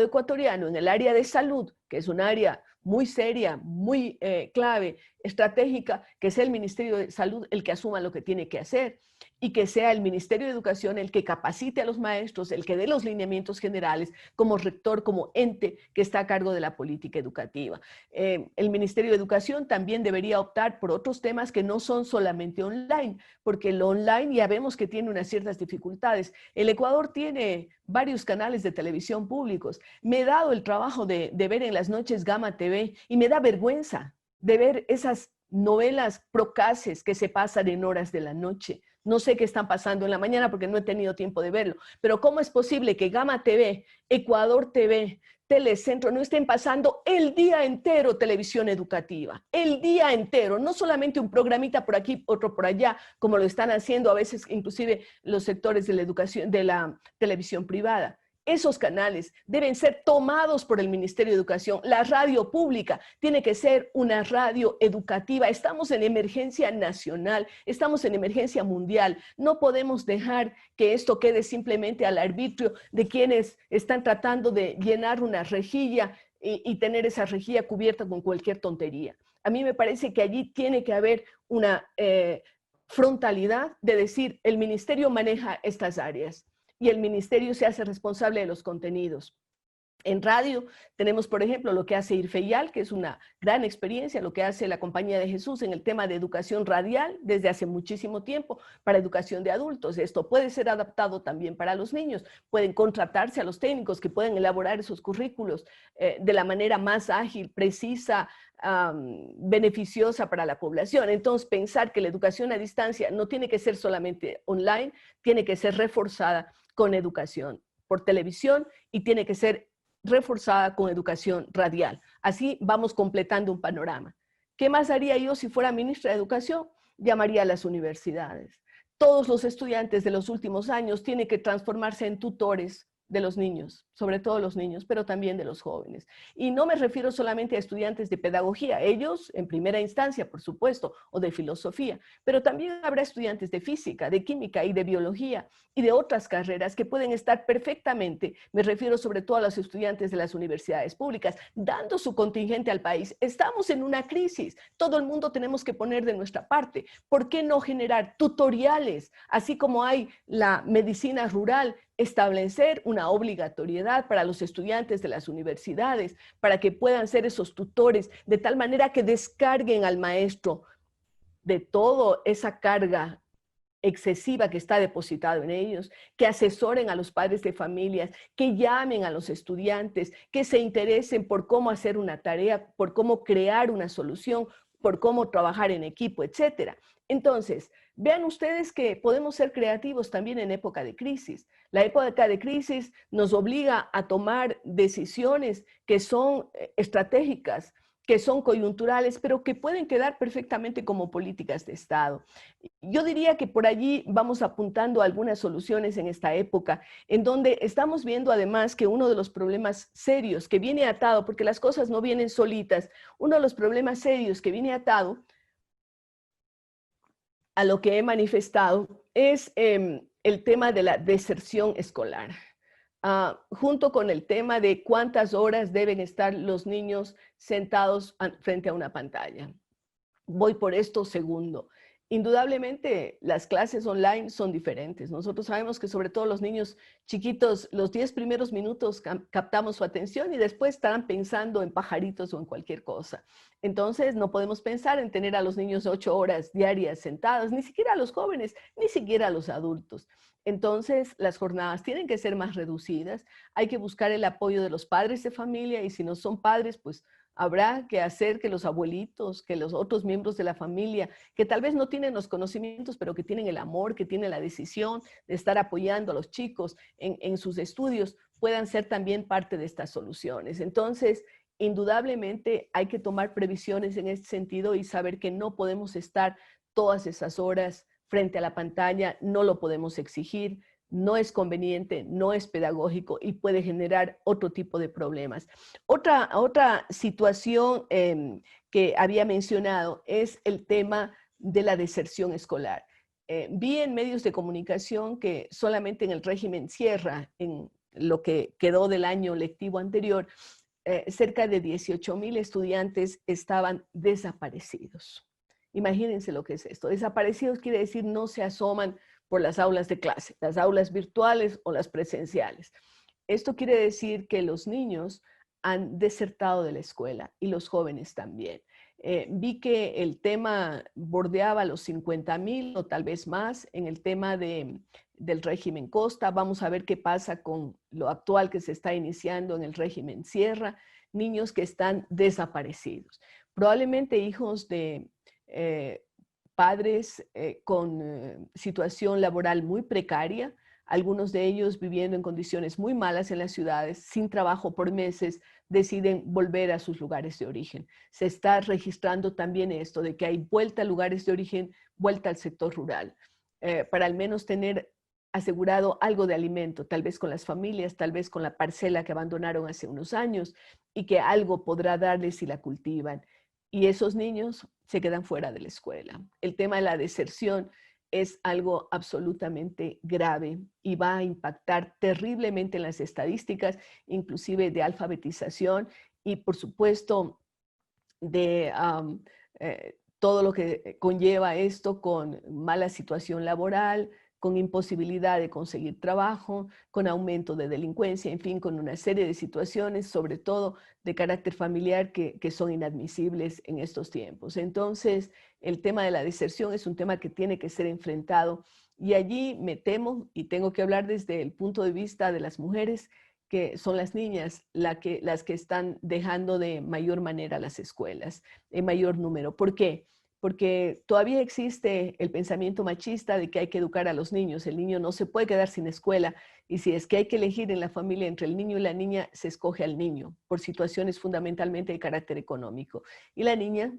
ecuatoriano en el área de salud, que es un área muy seria, muy clave, estratégica, que sea el Ministerio de Salud el que asuma lo que tiene que hacer y que sea el Ministerio de Educación el que capacite a los maestros, el que dé los lineamientos generales como rector, como ente que está a cargo de la política educativa. El Ministerio de Educación también debería optar por otros temas que no son solamente online, porque lo online ya vemos que tiene unas ciertas dificultades. El Ecuador tiene varios canales de televisión públicos. Me he dado el trabajo de ver en las noches Gama TV y me da vergüenza de ver esas novelas procaces que se pasan en horas de la noche. No sé qué están pasando en la mañana porque no he tenido tiempo de verlo, pero ¿cómo es posible que Gama TV, Ecuador TV, Telecentro no estén pasando el día entero televisión educativa? El día entero, no solamente un programita por aquí, otro por allá, como lo están haciendo a veces inclusive los sectores de la educación, de la televisión privada. Esos canales deben ser tomados por el Ministerio de Educación. La radio pública tiene que ser una radio educativa. Estamos en emergencia nacional, estamos en emergencia mundial. No podemos dejar que esto quede simplemente al arbitrio de quienes están tratando de llenar una rejilla y tener esa rejilla cubierta con cualquier tontería. A mí me parece que allí tiene que haber una frontalidad de decir, el ministerio maneja estas áreas y el ministerio se hace responsable de los contenidos. En radio tenemos, por ejemplo, lo que hace IRFEIAL, que es una gran experiencia, lo que hace la Compañía de Jesús en el tema de educación radial desde hace muchísimo tiempo para educación de adultos. Esto puede ser adaptado también para los niños. Pueden contratarse a los técnicos que pueden elaborar esos currículos de la manera más ágil, precisa, beneficiosa para la población. Entonces, pensar que la educación a distancia no tiene que ser solamente online, tiene que ser reforzada con educación por televisión y tiene que ser reforzada con educación radial. Así vamos completando un panorama. ¿Qué más haría yo si fuera ministra de Educación? Llamaría a las universidades. Todos los estudiantes de los últimos años tienen que transformarse en tutores de los niños, sobre todo los niños, pero también de los jóvenes. Y no me refiero solamente a estudiantes de pedagogía, ellos en primera instancia, por supuesto, o de filosofía, pero también habrá estudiantes de física, de química y de biología y de otras carreras que pueden estar perfectamente, me refiero sobre todo a los estudiantes de las universidades públicas, dando su contingente al país. Estamos en una crisis, todo el mundo tenemos que poner de nuestra parte. ¿Por qué no generar tutoriales, así como hay la medicina rural, establecer una obligatoriedad para los estudiantes de las universidades para que puedan ser esos tutores de tal manera que descarguen al maestro de toda esa carga excesiva que está depositado en ellos, que asesoren a los padres de familias, que llamen a los estudiantes, que se interesen por cómo hacer una tarea, por cómo crear una solución, por cómo trabajar en equipo, etcétera. Entonces, vean ustedes que podemos ser creativos también en época de crisis. La época de crisis nos obliga a tomar decisiones que son estratégicas, que son coyunturales, pero que pueden quedar perfectamente como políticas de Estado. Yo diría que por allí vamos apuntando a algunas soluciones en esta época, en donde estamos viendo además que uno de los problemas serios que viene atado, porque las cosas no vienen solitas, uno de los problemas serios que viene atado a lo que he manifestado es el tema de la deserción escolar, junto con el tema de cuántas horas deben estar los niños sentados frente a una pantalla. Voy por esto segundo. Indudablemente, las clases online son diferentes. Nosotros sabemos que sobre todo los niños chiquitos, los 10 primeros minutos captamos su atención y después estarán pensando en pajaritos o en cualquier cosa. Entonces, no podemos pensar en tener a los niños 8 horas diarias sentados, ni siquiera a los jóvenes, ni siquiera a los adultos. Entonces, las jornadas tienen que ser más reducidas. Hay que buscar el apoyo de los padres de familia y si no son padres, pues habrá que hacer que los abuelitos, que los otros miembros de la familia, que tal vez no tienen los conocimientos, pero que tienen el amor, que tienen la decisión de estar apoyando a los chicos en sus estudios, puedan ser también parte de estas soluciones. Entonces, indudablemente hay que tomar previsiones en este sentido y saber que no podemos estar todas esas horas frente a la pantalla, no lo podemos exigir, no es conveniente, no es pedagógico y puede generar otro tipo de problemas. Otra situación que había mencionado es el tema de la deserción escolar. Vi en medios de comunicación que solamente en el régimen Sierra, en lo que quedó del año lectivo anterior, cerca de 18,000 estudiantes estaban desaparecidos. Imagínense lo que es esto. Desaparecidos quiere decir no se asoman por las aulas de clase, las aulas virtuales o las presenciales. Esto quiere decir que los niños han desertado de la escuela y los jóvenes también. Vi que el tema bordeaba los 50,000 o tal vez más en el tema del régimen Costa. Vamos a ver qué pasa con lo actual que se está iniciando en el régimen Sierra. Niños que están desaparecidos. Probablemente hijos de padres con situación laboral muy precaria, algunos de ellos viviendo en condiciones muy malas en las ciudades, sin trabajo por meses, deciden volver a sus lugares de origen. Se está registrando también esto de que hay vuelta a lugares de origen, vuelta al sector rural, para al menos tener asegurado algo de alimento, tal vez con las familias, tal vez con la parcela que abandonaron hace unos años y que algo podrá darles si la cultivan. Y esos niños se quedan fuera de la escuela. El tema de la deserción es algo absolutamente grave y va a impactar terriblemente en las estadísticas, inclusive de alfabetización y por supuesto de todo lo que conlleva esto con mala situación laboral, con imposibilidad de conseguir trabajo, con aumento de delincuencia, en fin, con una serie de situaciones, sobre todo de carácter familiar, que son inadmisibles en estos tiempos. Entonces, el tema de la deserción es un tema que tiene que ser enfrentado y allí me temo, y tengo que hablar desde el punto de vista de las mujeres, que son las niñas las que están dejando de mayor manera las escuelas, en mayor número. ¿Por qué? Porque todavía existe el pensamiento machista de que hay que educar a los niños. El niño no se puede quedar sin escuela y si es que hay que elegir en la familia entre el niño y la niña, se escoge al niño por situaciones fundamentalmente de carácter económico. Y la niña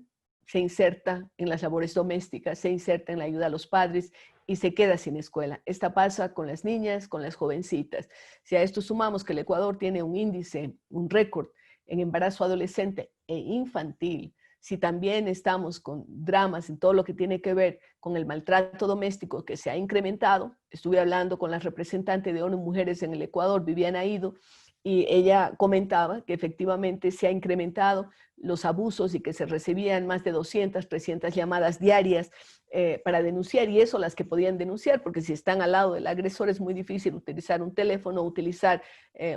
se inserta en las labores domésticas, se inserta en la ayuda a los padres y se queda sin escuela. Esta pasa con las niñas, con las jovencitas. Si a esto sumamos que el Ecuador tiene un índice, un récord en embarazo adolescente e infantil, si también estamos con dramas en todo lo que tiene que ver con el maltrato doméstico que se ha incrementado, estuve hablando con la representante de ONU Mujeres en el Ecuador, Viviana Ido, y ella comentaba que efectivamente se ha incrementado los abusos y que se recibían más de 200, 300 llamadas diarias para denunciar, y eso las que podían denunciar, porque si están al lado del agresor es muy difícil utilizar un teléfono, utilizar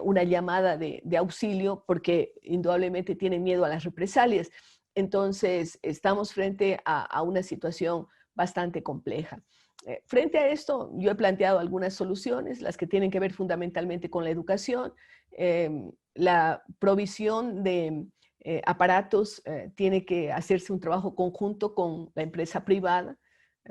una llamada de auxilio, porque indudablemente tienen miedo a las represalias. Entonces, estamos frente a una situación bastante compleja. Frente a esto, yo he planteado algunas soluciones, las que tienen que ver fundamentalmente con la educación, la provisión de aparatos, tiene que hacerse un trabajo conjunto con la empresa privada,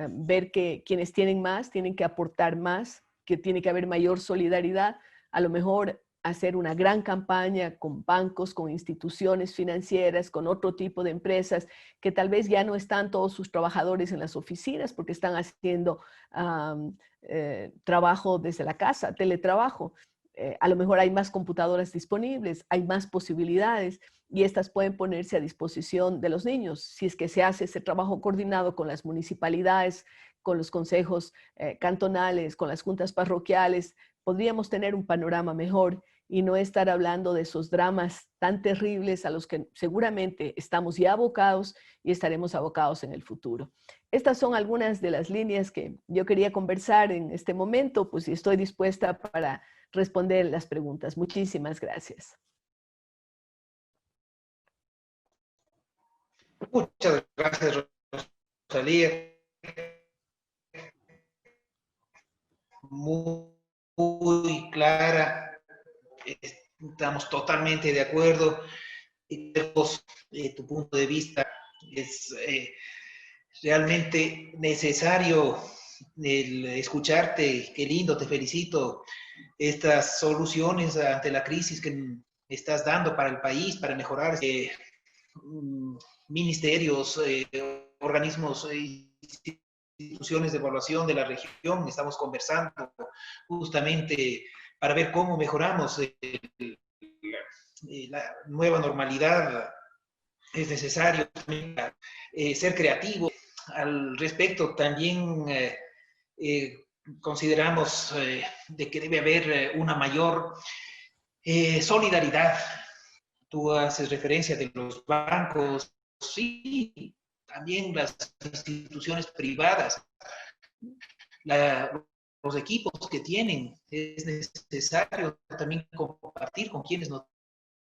ver que quienes tienen más tienen que aportar más, que tiene que haber mayor solidaridad, a lo mejor hacer una gran campaña con bancos, con instituciones financieras, con otro tipo de empresas que tal vez ya no están todos sus trabajadores en las oficinas porque están haciendo trabajo desde la casa, teletrabajo. A lo mejor hay más computadoras disponibles, hay más posibilidades y estas pueden ponerse a disposición de los niños. Si es que se hace ese trabajo coordinado con las municipalidades, con los consejos cantonales, con las juntas parroquiales, podríamos tener un panorama mejor y no estar hablando de esos dramas tan terribles a los que seguramente estamos ya abocados y estaremos abocados en el futuro. Estas son algunas de las líneas que yo quería conversar en este momento, pues y estoy dispuesta para responder las preguntas. Muchísimas gracias. Muchas gracias, Rosalía. Muy clara. Estamos totalmente de acuerdo. Tu punto de vista es realmente necesario el escucharte. Qué lindo, te felicito. Estas soluciones ante la crisis que estás dando para el país, para mejorar ministerios, organismos, instituciones de evaluación de la región. Estamos conversando justamente para ver cómo mejoramos la nueva normalidad. Es necesario ser creativo. Al respecto, también consideramos de que debe haber una mayor solidaridad. Tú haces referencia de los bancos, sí, también las instituciones privadas, los equipos que tienen. Es necesario también compartir con quienes no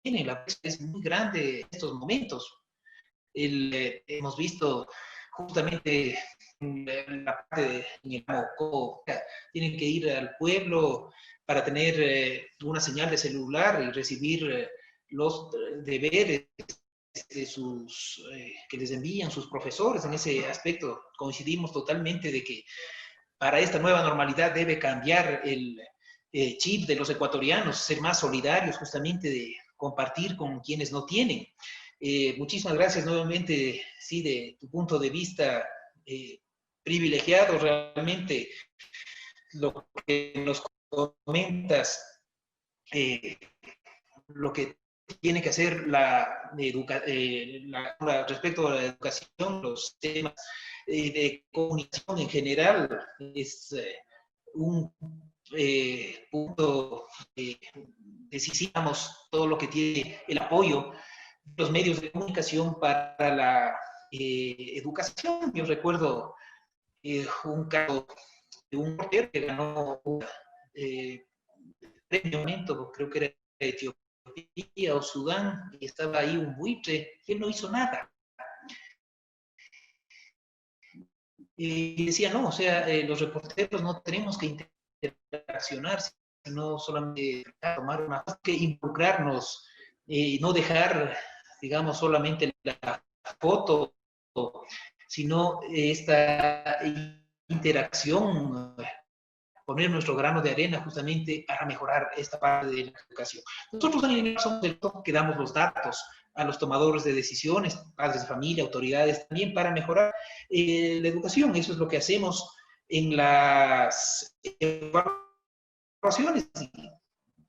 tienen. La presa es muy grande en estos momentos. Hemos visto justamente en la parte de Amocó, tienen que ir al pueblo para tener una señal de celular y recibir los deberes de que les envían sus profesores. En ese aspecto coincidimos totalmente de que para esta nueva normalidad debe cambiar el chip de los ecuatorianos, ser más solidarios, justamente de compartir con quienes no tienen. Muchísimas gracias nuevamente, sí, de tu punto de vista privilegiado. Realmente lo que nos comentas, lo que tiene que hacer respecto a la educación, los temas de comunicación en general, es un punto decisivo. Todo lo que tiene el apoyo de los medios de comunicación para la educación. Yo recuerdo un caso un portero que ganó premio momento, creo que era Etiopía o Sudán, y estaba ahí un buitre, que él no hizo nada. Y decía, no, o sea, los reporteros no tenemos que interaccionar, sino solamente tomar una, que involucrarnos, no dejar, digamos, solamente la foto, sino esta interacción, poner nuestro grano de arena justamente para mejorar esta parte de la educación. Nosotros en INEVAL somos el toque que damos los datos a los tomadores de decisiones, padres de familia, autoridades, también para mejorar la educación. Eso es lo que hacemos en las evaluaciones.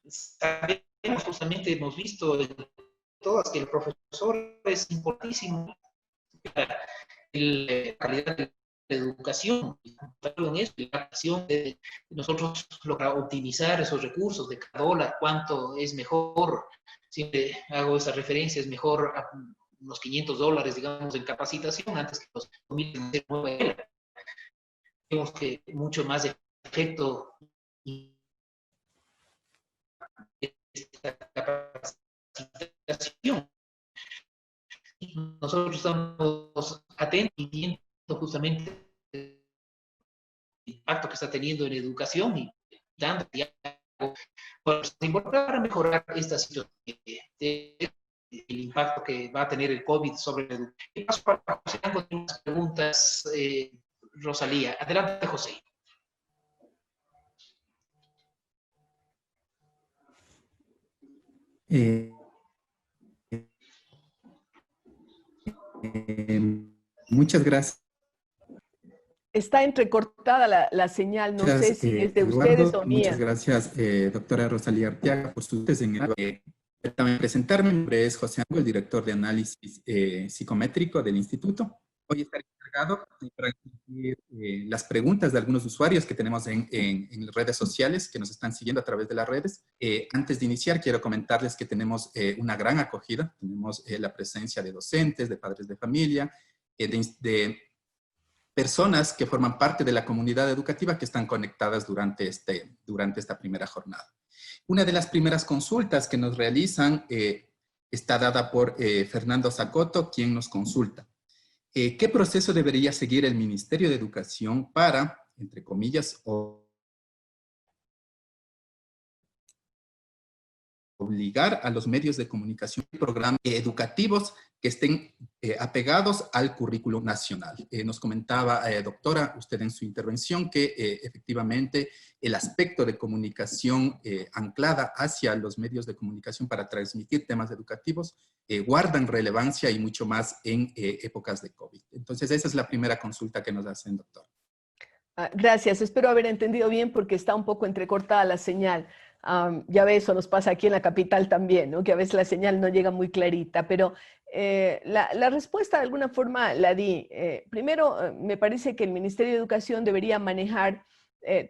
Sabemos, justamente hemos visto todas que el profesor es importantísimo para la calidad de la educación, en eso, la acción de nosotros lograr optimizar esos recursos de cada dólar, cuánto es mejor, siempre hago esa referencia, es mejor unos $500, digamos, en capacitación antes que los 1.000. Vemos que mucho más efecto esta capacitación. Nosotros estamos atentos y viendo justamente el impacto que está teniendo en educación y dando para mejorar esta situación, el impacto que va a tener el COVID sobre la educación. Y paso para José con unas preguntas, Rosalía. Adelante, José. Muchas gracias. Está entrecortada la señal, no sé si es de ustedes o mía. Muchas gracias, doctora Rosalía Arteaga, por sus también presentarme. Mi nombre es José Ango, el director de análisis psicométrico del instituto. Hoy estaré encargado para las preguntas de algunos usuarios que tenemos en las redes sociales, que nos están siguiendo a través de las redes. Antes de iniciar, quiero comentarles que tenemos una gran acogida. Tenemos la presencia de docentes, de padres de familia, de personas que forman parte de la comunidad educativa que están conectadas durante esta primera jornada. Una de las primeras consultas que nos realizan está dada por Fernando Zacoto, quien nos consulta. ¿Qué proceso debería seguir el Ministerio de Educación para, entre comillas, obligar a los medios de comunicación y programas educativos que estén apegados al currículo nacional? Nos comentaba, doctora, usted en su intervención que efectivamente el aspecto de comunicación anclada hacia los medios de comunicación para transmitir temas educativos guardan relevancia y mucho más en épocas de COVID. Entonces, esa es la primera consulta que nos hacen, doctor. Gracias, espero haber entendido bien porque está un poco entrecortada la señal. Ya ves, eso nos pasa aquí en la capital también, ¿no? Que a veces la señal no llega muy clarita, pero la respuesta de alguna forma la di. Primero, me parece que el Ministerio de Educación debería manejar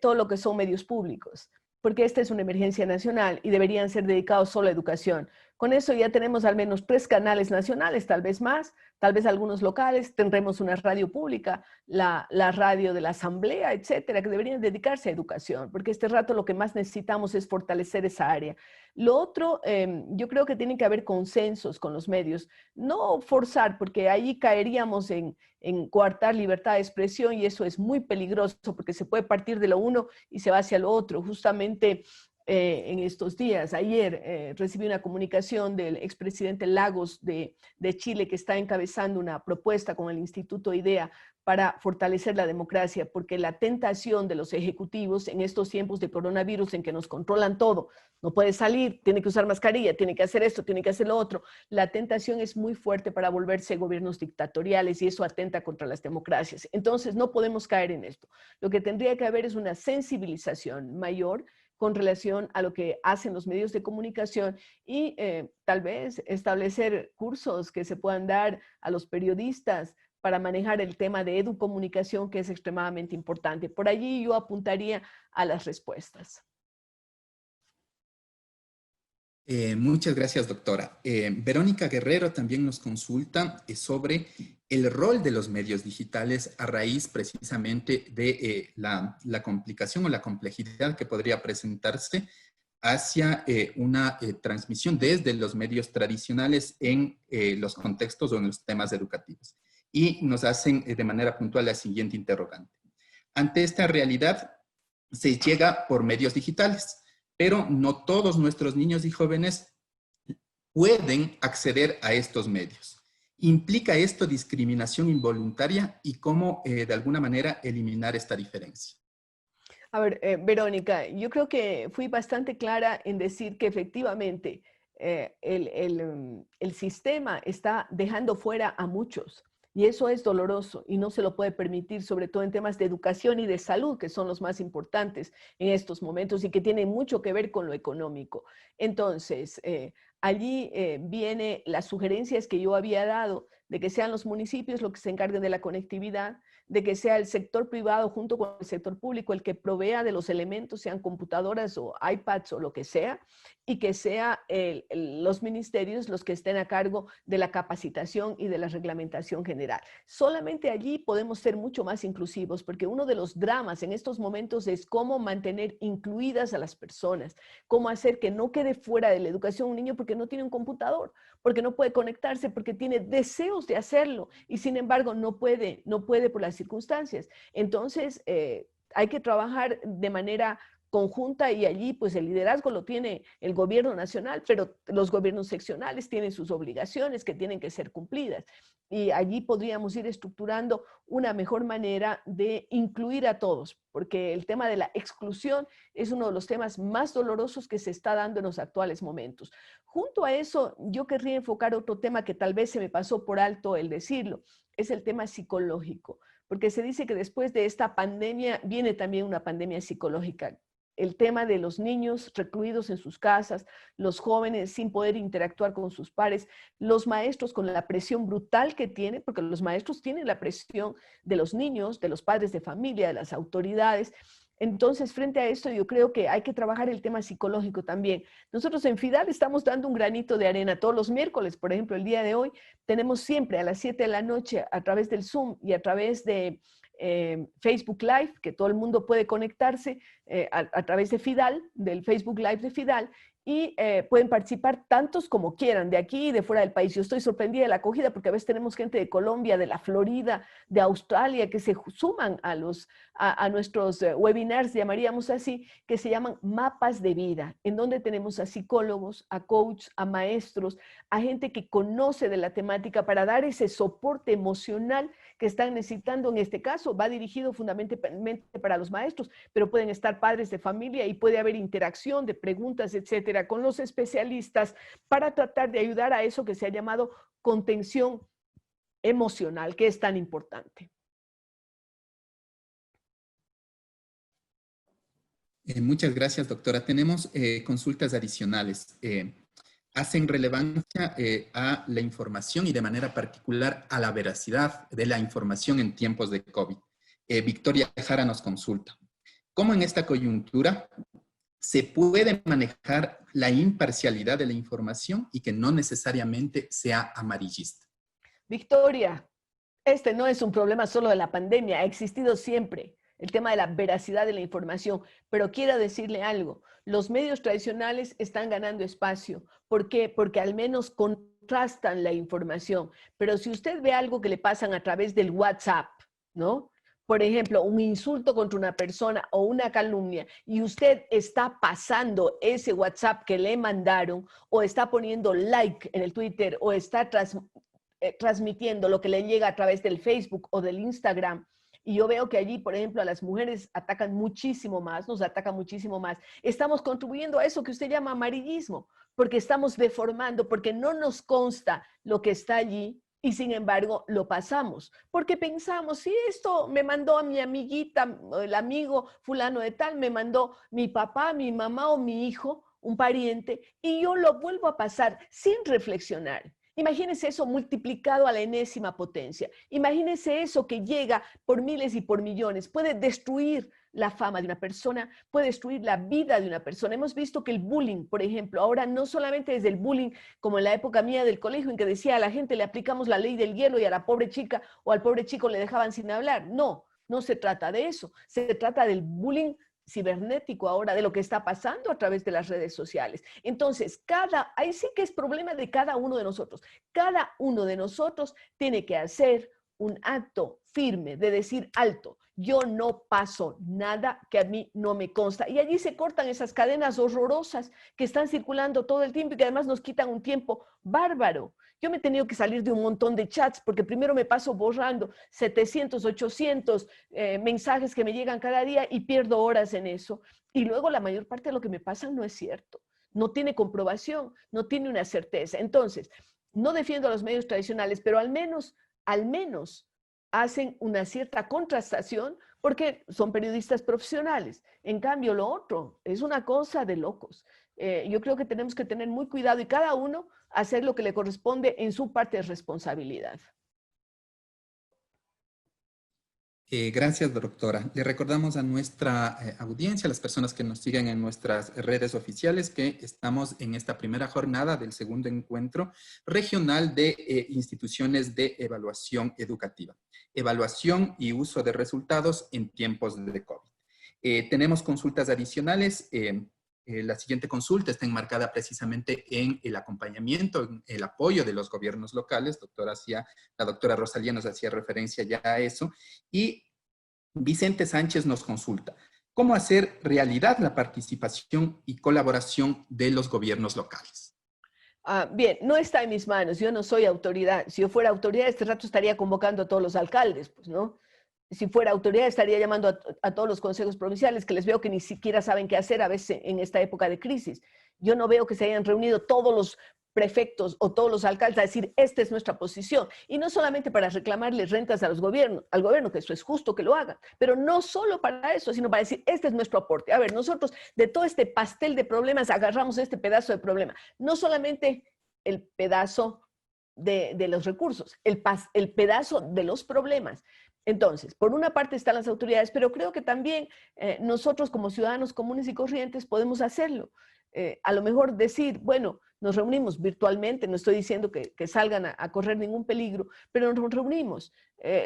todo lo que son medios públicos, porque esta es una emergencia nacional y deberían ser dedicados solo a educación. Con eso ya tenemos al menos 3 canales nacionales, tal vez más, tal vez algunos locales, tendremos una radio pública, la radio de la asamblea, etcétera, que deberían dedicarse a educación, porque este rato lo que más necesitamos es fortalecer esa área. Lo otro, yo creo que tiene que haber consensos con los medios, no forzar, porque ahí caeríamos en coartar libertad de expresión y eso es muy peligroso porque se puede partir de lo uno y se va hacia lo otro. Justamente en estos días, ayer recibí una comunicación del expresidente Lagos de Chile, que está encabezando una propuesta con el Instituto IDEA para fortalecer la democracia, porque la tentación de los ejecutivos en estos tiempos de coronavirus en que nos controlan todo, no puede salir, tiene que usar mascarilla, tiene que hacer esto, tiene que hacer lo otro, la tentación es muy fuerte para volverse gobiernos dictatoriales y eso atenta contra las democracias. Entonces no podemos caer en esto. Lo que tendría que haber es una sensibilización mayor con relación a lo que hacen los medios de comunicación y tal vez establecer cursos que se puedan dar a los periodistas para manejar el tema de educomunicación, que es extremadamente importante. Por allí yo apuntaría a las respuestas. Muchas gracias, doctora. Verónica Guerrero también nos consulta sobre el rol de los medios digitales a raíz precisamente de la complicación o la complejidad que podría presentarse hacia una transmisión desde los medios tradicionales en los contextos o en los temas educativos. Y nos hacen de manera puntual la siguiente interrogante. Ante esta realidad, se llega por medios digitales, pero no todos nuestros niños y jóvenes pueden acceder a estos medios. ¿Implica esto discriminación involuntaria y cómo de alguna manera eliminar esta diferencia? A ver, Verónica, yo creo que fui bastante clara en decir que efectivamente el sistema está dejando fuera a muchos. Y eso es doloroso y no se lo puede permitir, sobre todo en temas de educación y de salud, que son los más importantes en estos momentos y que tienen mucho que ver con lo económico. Entonces, allí vienen las sugerencias que yo había dado de que sean los municipios los que se encarguen de la conectividad, de que sea el sector privado junto con el sector público el que provea de los elementos, sean computadoras o iPads o lo que sea, y que sea los ministerios los que estén a cargo de la capacitación y de la reglamentación general. Solamente allí podemos ser mucho más inclusivos, porque uno de los dramas en estos momentos es cómo mantener incluidas a las personas, cómo hacer que no quede fuera de la educación un niño porque no tiene un computador, porque no puede conectarse, porque tiene deseos de hacerlo y sin embargo no puede por las circunstancias. Entonces, hay que trabajar de manera conjunta y allí pues el liderazgo lo tiene el gobierno nacional, pero los gobiernos seccionales tienen sus obligaciones que tienen que ser cumplidas. Y allí podríamos ir estructurando una mejor manera de incluir a todos, porque el tema de la exclusión es uno de los temas más dolorosos que se está dando en los actuales momentos. Junto a eso, yo querría enfocar otro tema que tal vez se me pasó por alto el decirlo, es el tema psicológico, porque se dice que después de esta pandemia viene también una pandemia psicológica. El tema de los niños recluidos en sus casas, los jóvenes sin poder interactuar con sus pares, los maestros con la presión brutal que tienen, porque los maestros tienen la presión de los niños, de los padres de familia, de las autoridades. Entonces, frente a esto, yo creo que hay que trabajar el tema psicológico también. Nosotros en FIDAL estamos dando un granito de arena todos los miércoles. Por ejemplo, el día de hoy tenemos siempre a las 7 de la noche a través del Zoom y a través de Facebook Live, que todo el mundo puede conectarse a través de FIDAL, del Facebook Live de FIDAL, y pueden participar tantos como quieran, de aquí y de fuera del país. Yo estoy sorprendida de la acogida porque a veces tenemos gente de Colombia, de la Florida, de Australia, que se suman a nuestros webinars, llamaríamos así, que se llaman mapas de vida, en donde tenemos a psicólogos, a coaches, a maestros, a gente que conoce de la temática para dar ese soporte emocional que están necesitando. En este caso va dirigido fundamentalmente para los maestros, pero pueden estar padres de familia y puede haber interacción de preguntas, etcétera, con los especialistas para tratar de ayudar a eso que se ha llamado contención emocional, que es tan importante. Muchas gracias, doctora. Tenemos consultas adicionales. Hacen relevancia a la información y de manera particular a la veracidad de la información en tiempos de COVID. Victoria Jara nos consulta. ¿Cómo en esta coyuntura se puede manejar la imparcialidad de la información y que no necesariamente sea amarillista? Victoria, este no es un problema solo de la pandemia, ha existido siempre el tema de la veracidad de la información, pero quiero decirle algo, los medios tradicionales están ganando espacio. ¿Por qué? Porque al menos contrastan la información, pero si usted ve algo que le pasan a través del WhatsApp, ¿no? Por ejemplo, un insulto contra una persona o una calumnia, y usted está pasando ese WhatsApp que le mandaron, o está poniendo like en el Twitter, o está transmitiendo lo que le llega a través del Facebook o del Instagram, y yo veo que allí, por ejemplo, a las mujeres atacan muchísimo más, nos atacan muchísimo más. Estamos contribuyendo a eso que usted llama amarillismo, porque estamos deformando, porque no nos consta lo que está allí y sin embargo lo pasamos. Porque pensamos, si esto me mandó a mi amiguita, el amigo fulano de tal, me mandó mi papá, mi mamá o mi hijo, un pariente, y yo lo vuelvo a pasar sin reflexionar. Imagínense eso multiplicado a la enésima potencia. Imagínense eso que llega por miles y por millones. Puede destruir la fama de una persona, puede destruir la vida de una persona. Hemos visto que el bullying, por ejemplo, ahora no solamente es el bullying como en la época mía del colegio, en que decía a la gente le aplicamos la ley del hielo y a la pobre chica o al pobre chico le dejaban sin hablar. No, no se trata de eso. Se trata del bullying cibernético ahora, de lo que está pasando a través de las redes sociales. Entonces, ahí sí que es problema de cada uno de nosotros. Cada uno de nosotros tiene que hacer un acto firme de decir alto. Yo no paso nada que a mí no me consta. Y allí se cortan esas cadenas horrorosas que están circulando todo el tiempo y que además nos quitan un tiempo bárbaro. Yo me he tenido que salir de un montón de chats porque primero me paso borrando 700, 800 mensajes que me llegan cada día y pierdo horas en eso. Y luego la mayor parte de lo que me pasa no es cierto. No tiene comprobación, no tiene una certeza. Entonces, no defiendo a los medios tradicionales, pero al menos hacen una cierta contrastación porque son periodistas profesionales. En cambio, lo otro es una cosa de locos. Yo creo que tenemos que tener muy cuidado y cada uno hacer lo que le corresponde en su parte de responsabilidad. Gracias, doctora. Le recordamos a nuestra audiencia, a las personas que nos siguen en nuestras redes oficiales, que estamos en esta primera jornada del segundo encuentro regional de instituciones de evaluación educativa. Evaluación y uso de resultados en tiempos de COVID. Tenemos consultas adicionales. La siguiente consulta está enmarcada precisamente en el acompañamiento, en el apoyo de los gobiernos locales. La doctora Rosalía nos hacía referencia ya a eso. Y Vicente Sánchez nos consulta: ¿cómo hacer realidad la participación y colaboración de los gobiernos locales? Bien, no está en mis manos. Yo no soy autoridad. Si yo fuera autoridad, este rato estaría convocando a todos los alcaldes, pues, ¿no? Si fuera autoridad, estaría llamando a todos los consejos provinciales, que les veo que ni siquiera saben qué hacer a veces en esta época de crisis. Yo no veo que se hayan reunido todos los prefectos o todos los alcaldes a decir, esta es nuestra posición. Y no solamente para reclamarles rentas a los gobiernos, al gobierno, que eso es justo que lo hagan, pero no solo para eso, sino para decir, este es nuestro aporte. A ver, nosotros de todo este pastel de problemas agarramos este pedazo de problema. No solamente el pedazo de los recursos, el pedazo de los problemas. Entonces, por una parte están las autoridades, pero creo que también nosotros como ciudadanos comunes y corrientes podemos hacerlo. A lo mejor decir, bueno, nos reunimos virtualmente, no estoy diciendo que salgan a correr ningún peligro, pero nos reunimos.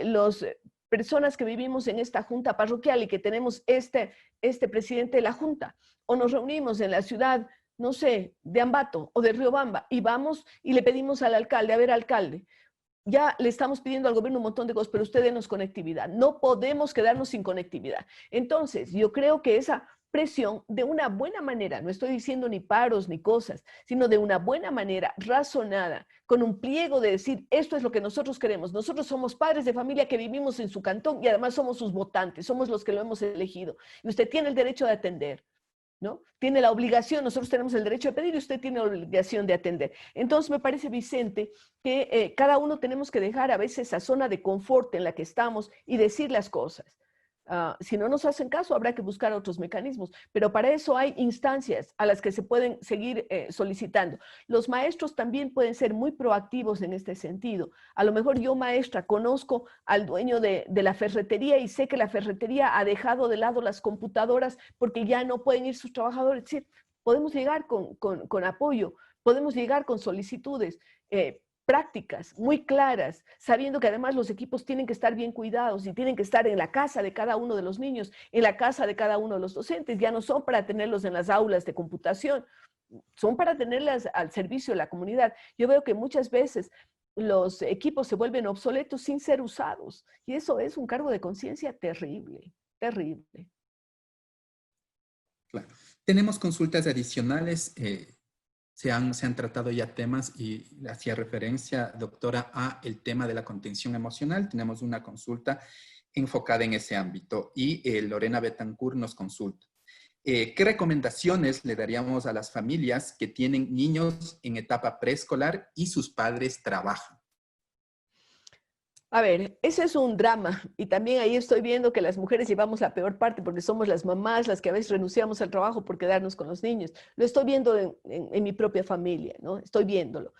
Las personas que vivimos en esta junta parroquial y que tenemos este presidente de la junta, o nos reunimos en la ciudad, no sé, de Ambato o de Riobamba, y vamos y le pedimos al alcalde, a ver, alcalde, ya le estamos pidiendo al gobierno un montón de cosas, pero usted denos conectividad. No podemos quedarnos sin conectividad. Entonces, yo creo que esa presión, de una buena manera, no estoy diciendo ni paros ni cosas, sino de una buena manera, razonada, con un pliego de decir, esto es lo que nosotros queremos. Nosotros somos padres de familia que vivimos en su cantón y además somos sus votantes, somos los que lo hemos elegido. Y usted tiene el derecho de atender, ¿no? Tiene la obligación, nosotros tenemos el derecho de pedir y usted tiene la obligación de atender. Entonces me parece, Vicente, que cada uno tenemos que dejar a veces esa zona de confort en la que estamos y decir las cosas. Si no nos hacen caso, habrá que buscar otros mecanismos, pero para eso hay instancias a las que se pueden seguir solicitando. Los maestros también pueden ser muy proactivos en este sentido. A lo mejor yo, maestra, conozco al dueño de la ferretería y sé que la ferretería ha dejado de lado las computadoras porque ya no pueden ir sus trabajadores. Sí, podemos llegar con apoyo, podemos llegar con solicitudes, prácticas muy claras, sabiendo que además los equipos tienen que estar bien cuidados y tienen que estar en la casa de cada uno de los niños, en la casa de cada uno de los docentes. Ya no son para tenerlos en las aulas de computación, son para tenerlas al servicio de la comunidad. Yo veo que muchas veces los equipos se vuelven obsoletos sin ser usados y eso es un cargo de conciencia terrible, terrible. Claro. Tenemos consultas adicionales. Se han tratado ya temas y hacía referencia, doctora, a el tema de la contención emocional. Tenemos una consulta enfocada en ese ámbito y Lorena Betancourt nos consulta. ¿Qué recomendaciones le daríamos a las familias que tienen niños en etapa preescolar y sus padres trabajan? A ver, ese es un drama y también ahí estoy viendo que las mujeres llevamos la peor parte porque somos las mamás las que a veces renunciamos al trabajo por quedarnos con los niños. Lo estoy viendo en mi propia familia, ¿no? Estoy viéndolo.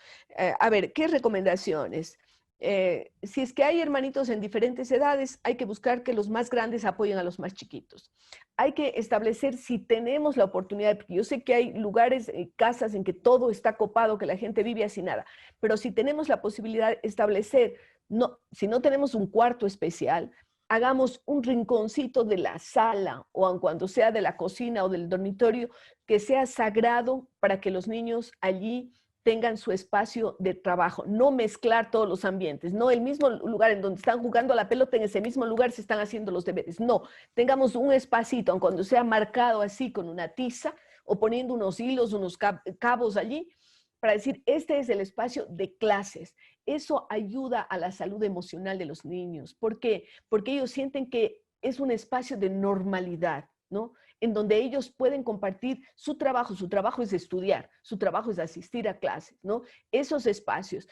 A ver, ¿qué recomendaciones? Si es que hay hermanitos en diferentes edades, hay que buscar que los más grandes apoyen a los más chiquitos. Hay que establecer si tenemos la oportunidad, porque yo sé que hay lugares, casas en que todo está copado, que la gente vive así nada, pero si tenemos la posibilidad de establecer, no, si no tenemos un cuarto especial, hagamos un rinconcito de la sala o aun cuando sea de la cocina o del dormitorio, que sea sagrado para que los niños allí tengan su espacio de trabajo, no mezclar todos los ambientes, no el mismo lugar en donde están jugando a la pelota, en ese mismo lugar se están haciendo los deberes, no, tengamos un espacito, aun cuando sea marcado así con una tiza o poniendo unos hilos, unos cabos allí, para decir, este es el espacio de clases. Eso ayuda a la salud emocional de los niños. ¿Por qué? Porque ellos sienten que es un espacio de normalidad, ¿no? En donde ellos pueden compartir su trabajo es estudiar, su trabajo es asistir a clases, ¿no? Esos espacios.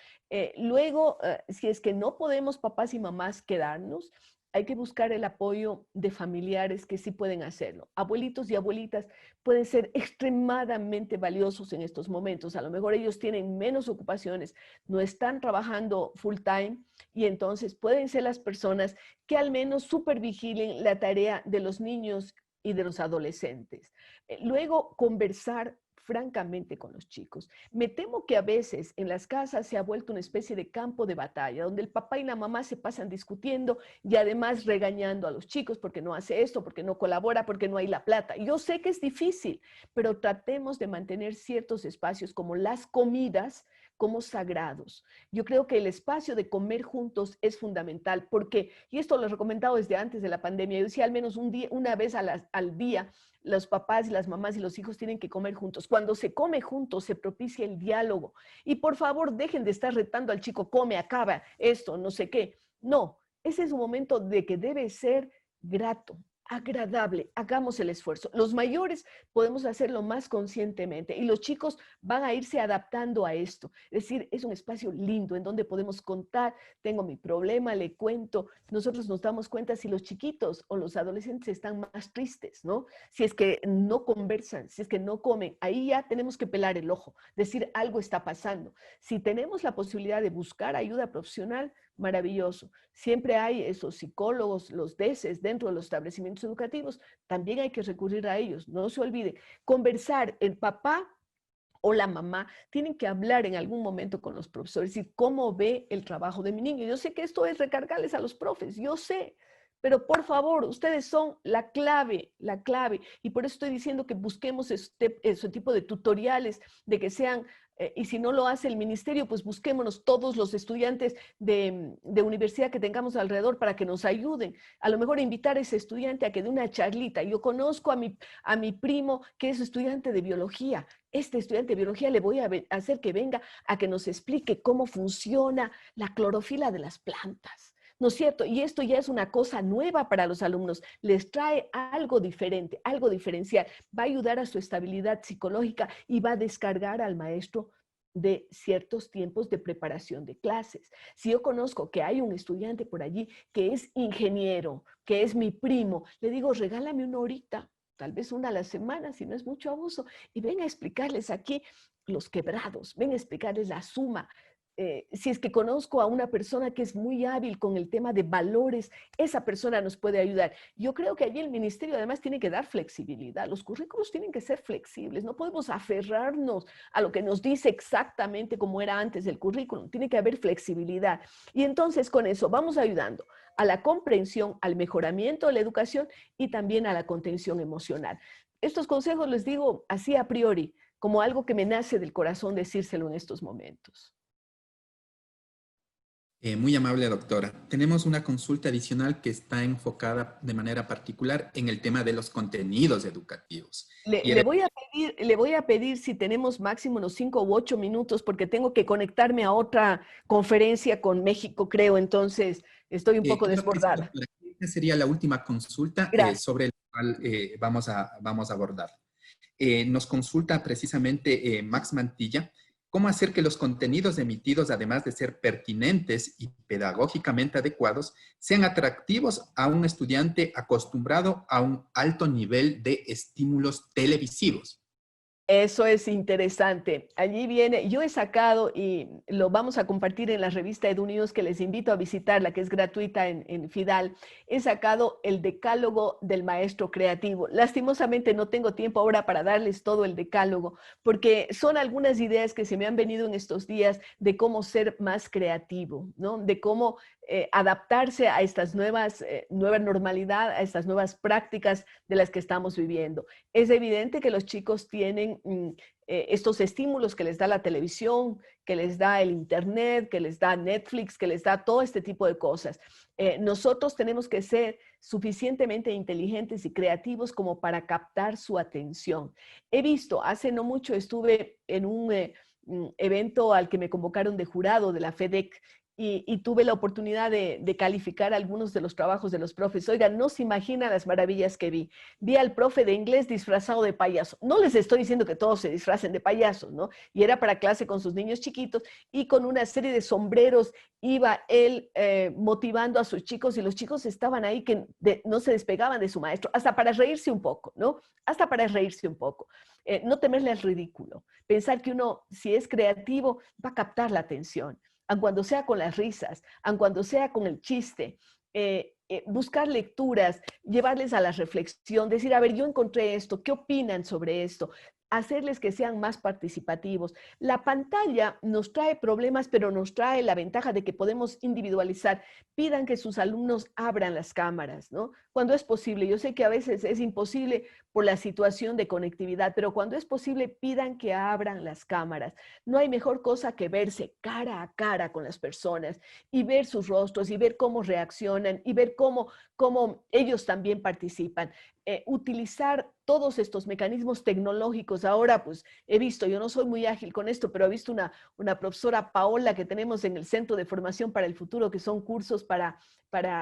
Luego, si es que no podemos papás y mamás quedarnos, hay que buscar el apoyo de familiares que sí pueden hacerlo. Abuelitos y abuelitas pueden ser extremadamente valiosos en estos momentos. A lo mejor ellos tienen menos ocupaciones, no están trabajando full time y entonces pueden ser las personas que al menos supervigilen la tarea de los niños y de los adolescentes. Luego, conversar francamente con los chicos. Me temo que a veces en las casas se ha vuelto una especie de campo de batalla, donde el papá y la mamá se pasan discutiendo y además regañando a los chicos porque no hace esto, porque no colabora, porque no hay la plata. Yo sé que es difícil, pero tratemos de mantener ciertos espacios como las comidas como sagrados. Yo creo que el espacio de comer juntos es fundamental porque, y esto lo he recomendado desde antes de la pandemia, yo decía al menos una vez al día, los papás y las mamás y los hijos tienen que comer juntos. Cuando se come juntos se propicia el diálogo. Y por favor, dejen de estar retando al chico, come, acaba, esto, no sé qué. No, ese es un momento de que debe ser grato, agradable, hagamos el esfuerzo. Los mayores podemos hacerlo más conscientemente y los chicos van a irse adaptando a esto. Es decir, es un espacio lindo en donde podemos contar, tengo mi problema, le cuento. Nosotros nos damos cuenta si los chiquitos o los adolescentes están más tristes, ¿no? Si es que no conversan, si es que no comen, ahí ya tenemos que pelar el ojo, decir algo está pasando. Si tenemos la posibilidad de buscar ayuda profesional, maravilloso. Siempre hay esos psicólogos, los DESES dentro de los establecimientos educativos, también hay que recurrir a ellos. No se olvide, conversar, el papá o la mamá tienen que hablar en algún momento con los profesores y cómo ve el trabajo de mi niño. Yo sé que esto es recargarles a los profes, yo sé, pero por favor, ustedes son la clave, y por eso estoy diciendo que busquemos ese tipo de tutoriales, de que sean, y si no lo hace el ministerio, pues busquémonos todos los estudiantes de universidad que tengamos alrededor para que nos ayuden. A lo mejor invitar a ese estudiante a que dé una charlita. Yo conozco a mi primo que es estudiante de biología. Este estudiante de biología le voy a hacer que venga a que nos explique cómo funciona la clorofila de las plantas. ¿No es cierto? Y esto ya es una cosa nueva para los alumnos. Les trae algo diferente, algo diferencial. Va a ayudar a su estabilidad psicológica y va a descargar al maestro de ciertos tiempos de preparación de clases. Si yo conozco que hay un estudiante por allí que es ingeniero, que es mi primo, le digo, regálame una horita, tal vez una a la semana, si no es mucho abuso, y ven a explicarles aquí los quebrados, ven a explicarles la suma. Si es que conozco a una persona que es muy hábil con el tema de valores, esa persona nos puede ayudar. Yo creo que allí el ministerio además tiene que dar flexibilidad. Los currículos tienen que ser flexibles. No podemos aferrarnos a lo que nos dice exactamente como era antes el currículum. Tiene que haber flexibilidad. Y entonces con eso vamos ayudando a la comprensión, al mejoramiento de la educación y también a la contención emocional. Estos consejos les digo así a priori, como algo que me nace del corazón decírselo en estos momentos. Muy amable, doctora. Tenemos una consulta adicional que está enfocada de manera particular en el tema de los contenidos educativos. Le voy a pedir si tenemos máximo unos 5 u 8 minutos porque tengo que conectarme a otra conferencia con México, creo. Entonces, estoy un poco desbordada. Esta sería la última consulta sobre la cual vamos a abordar. Nos consulta precisamente Max Mantilla. ¿Cómo hacer que los contenidos emitidos, además de ser pertinentes y pedagógicamente adecuados, sean atractivos a un estudiante acostumbrado a un alto nivel de estímulos televisivos? Eso es interesante. Allí viene, yo he sacado y lo vamos a compartir en la revista EduNews, que les invito a visitarla, que es gratuita en Fidal. He sacado el decálogo del maestro creativo. Lastimosamente no tengo tiempo ahora para darles todo el decálogo, porque son algunas ideas que se me han venido en estos días de cómo ser más creativo, ¿no? De cómo adaptarse a estas nueva normalidad, a estas nuevas prácticas de las que estamos viviendo. Es evidente que los chicos tienen estos estímulos que les da la televisión, que les da el internet, que les da Netflix, que les da todo este tipo de cosas. Nosotros tenemos que ser suficientemente inteligentes y creativos como para captar su atención. He visto, hace no mucho estuve en un evento al que me convocaron de jurado de la FEDEC, y tuve la oportunidad de calificar algunos de los trabajos de los profes. Oigan, no se imaginan las maravillas que vi. Vi al profe de inglés disfrazado de payaso. No les estoy diciendo que todos se disfracen de payasos, ¿no? Y era para clase con sus niños chiquitos y con una serie de sombreros iba él motivando a sus chicos, y los chicos estaban ahí que no se despegaban de su maestro, hasta para reírse un poco, ¿no? Hasta para reírse un poco. No temerle al ridículo. Pensar que uno, si es creativo, va a captar la atención, aun cuando sea con las risas, aun cuando sea con el chiste. Buscar lecturas, llevarles a la reflexión, decir, a ver, yo encontré esto, ¿qué opinan sobre esto? Hacerles que sean más participativos. La pantalla nos trae problemas, pero nos trae la ventaja de que podemos individualizar. Pidan que sus alumnos abran las cámaras, ¿no? Cuando es posible. Yo sé que a veces es imposible por la situación de conectividad, pero cuando es posible, pidan que abran las cámaras. No hay mejor cosa que verse cara a cara con las personas y ver sus rostros y ver cómo reaccionan y ver cómo ellos también participan. Utilizar todos estos mecanismos tecnológicos. Ahora, pues he visto, yo no soy muy ágil con esto, pero he visto una profesora Paola que tenemos en el Centro de Formación para el Futuro, que son cursos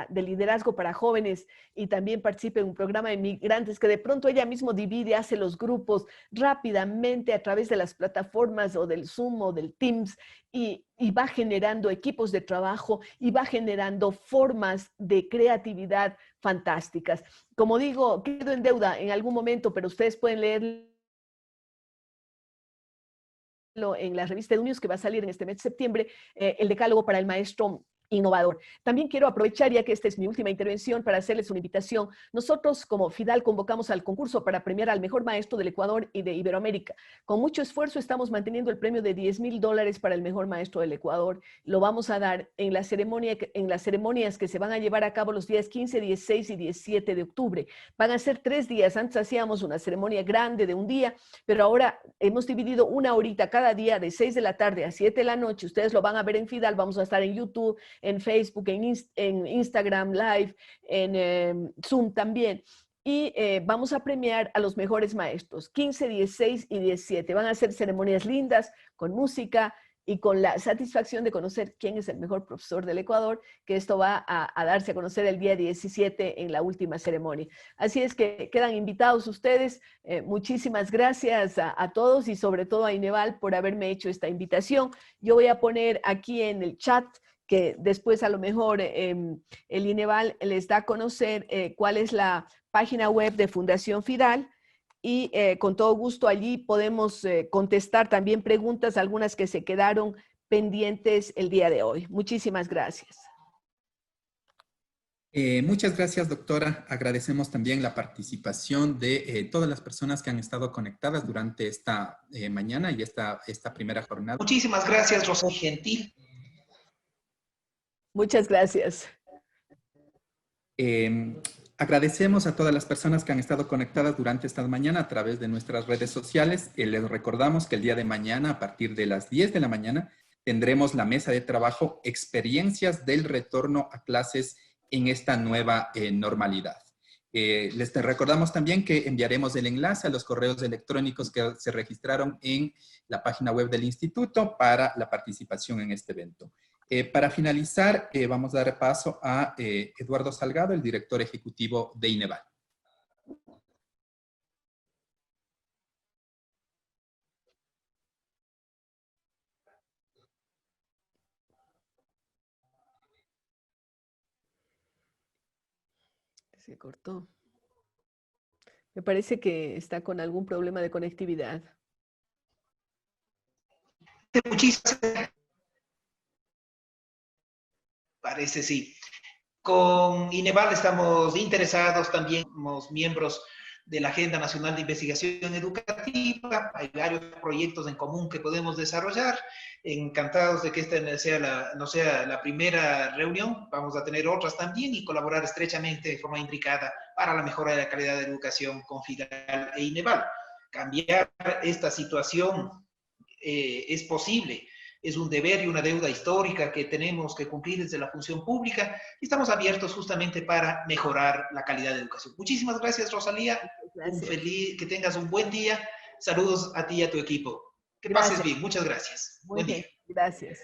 de liderazgo para jóvenes, y también participa en un programa de migrantes, que de pronto ella mismo divide, hace los grupos rápidamente a través de las plataformas o del Zoom o del Teams, y va generando equipos de trabajo y va generando formas de creatividad fantásticas. Como digo, quedo en deuda en algún momento, pero ustedes pueden leerlo en la revista EduNews, que va a salir en este mes de septiembre, el decálogo para el maestro innovador. También quiero aprovechar, ya que esta es mi última intervención, para hacerles una invitación. Nosotros, como FIDAL, convocamos al concurso para premiar al mejor maestro del Ecuador y de Iberoamérica. Con mucho esfuerzo estamos manteniendo el premio de $10,000 para el mejor maestro del Ecuador. Lo vamos a dar en las ceremonias que se van a llevar a cabo los días 15, 16 y 17 de octubre. Van a ser 3 días. Antes hacíamos una ceremonia grande de un día, pero ahora hemos dividido una horita cada día, de 6 de la tarde a 7 de la noche. Ustedes lo van a ver en FIDAL. Vamos a estar en YouTube, en Facebook, en Instagram Live, en Zoom también. Y vamos a premiar a los mejores maestros, 15, 16 y 17. Van a ser ceremonias lindas, con música y con la satisfacción de conocer quién es el mejor profesor del Ecuador, que esto va a darse a conocer el día 17 en la última ceremonia. Así es que quedan invitados ustedes. Muchísimas gracias a todos, y sobre todo a Ineval por haberme hecho esta invitación. Yo voy a poner aquí en el chat, que después a lo mejor el Ineval les da a conocer cuál es la página web de Fundación FIDAL, y con todo gusto allí podemos contestar también preguntas, algunas que se quedaron pendientes el día de hoy. Muchísimas gracias. Muchas gracias, doctora. Agradecemos también la participación de todas las personas que han estado conectadas durante esta mañana y esta primera jornada. Muchísimas gracias, Rosa, muy gentil. Muchas gracias. Agradecemos a todas las personas que han estado conectadas durante esta mañana a través de nuestras redes sociales. Les recordamos que el día de mañana, a partir de las 10 de la mañana, tendremos la mesa de trabajo Experiencias del retorno a clases en esta nueva normalidad. Les recordamos también que enviaremos el enlace a los correos electrónicos que se registraron en la página web del instituto para la participación en este evento. Para finalizar, vamos a dar paso a Eduardo Salgado, el director ejecutivo de Ineval. Se cortó. Me parece que está con algún problema de conectividad. muchísimas gracias. Parece sí. Con INEVAL estamos interesados, también somos miembros de la Agenda Nacional de Investigación Educativa, hay varios proyectos en común que podemos desarrollar, encantados de que esta no sea la primera reunión, vamos a tener otras también y colaborar estrechamente de forma intricada para la mejora de la calidad de educación con FIDAL e INEVAL. Cambiar esta situación es posible. Es un deber y una deuda histórica que tenemos que cumplir desde la función pública y estamos abiertos justamente para mejorar la calidad de educación. Muchísimas gracias, Rosalía. Gracias. Que tengas un buen día. Saludos a ti y a tu equipo. Que pases bien. Muchas gracias. Muy Buen bien. día. Gracias.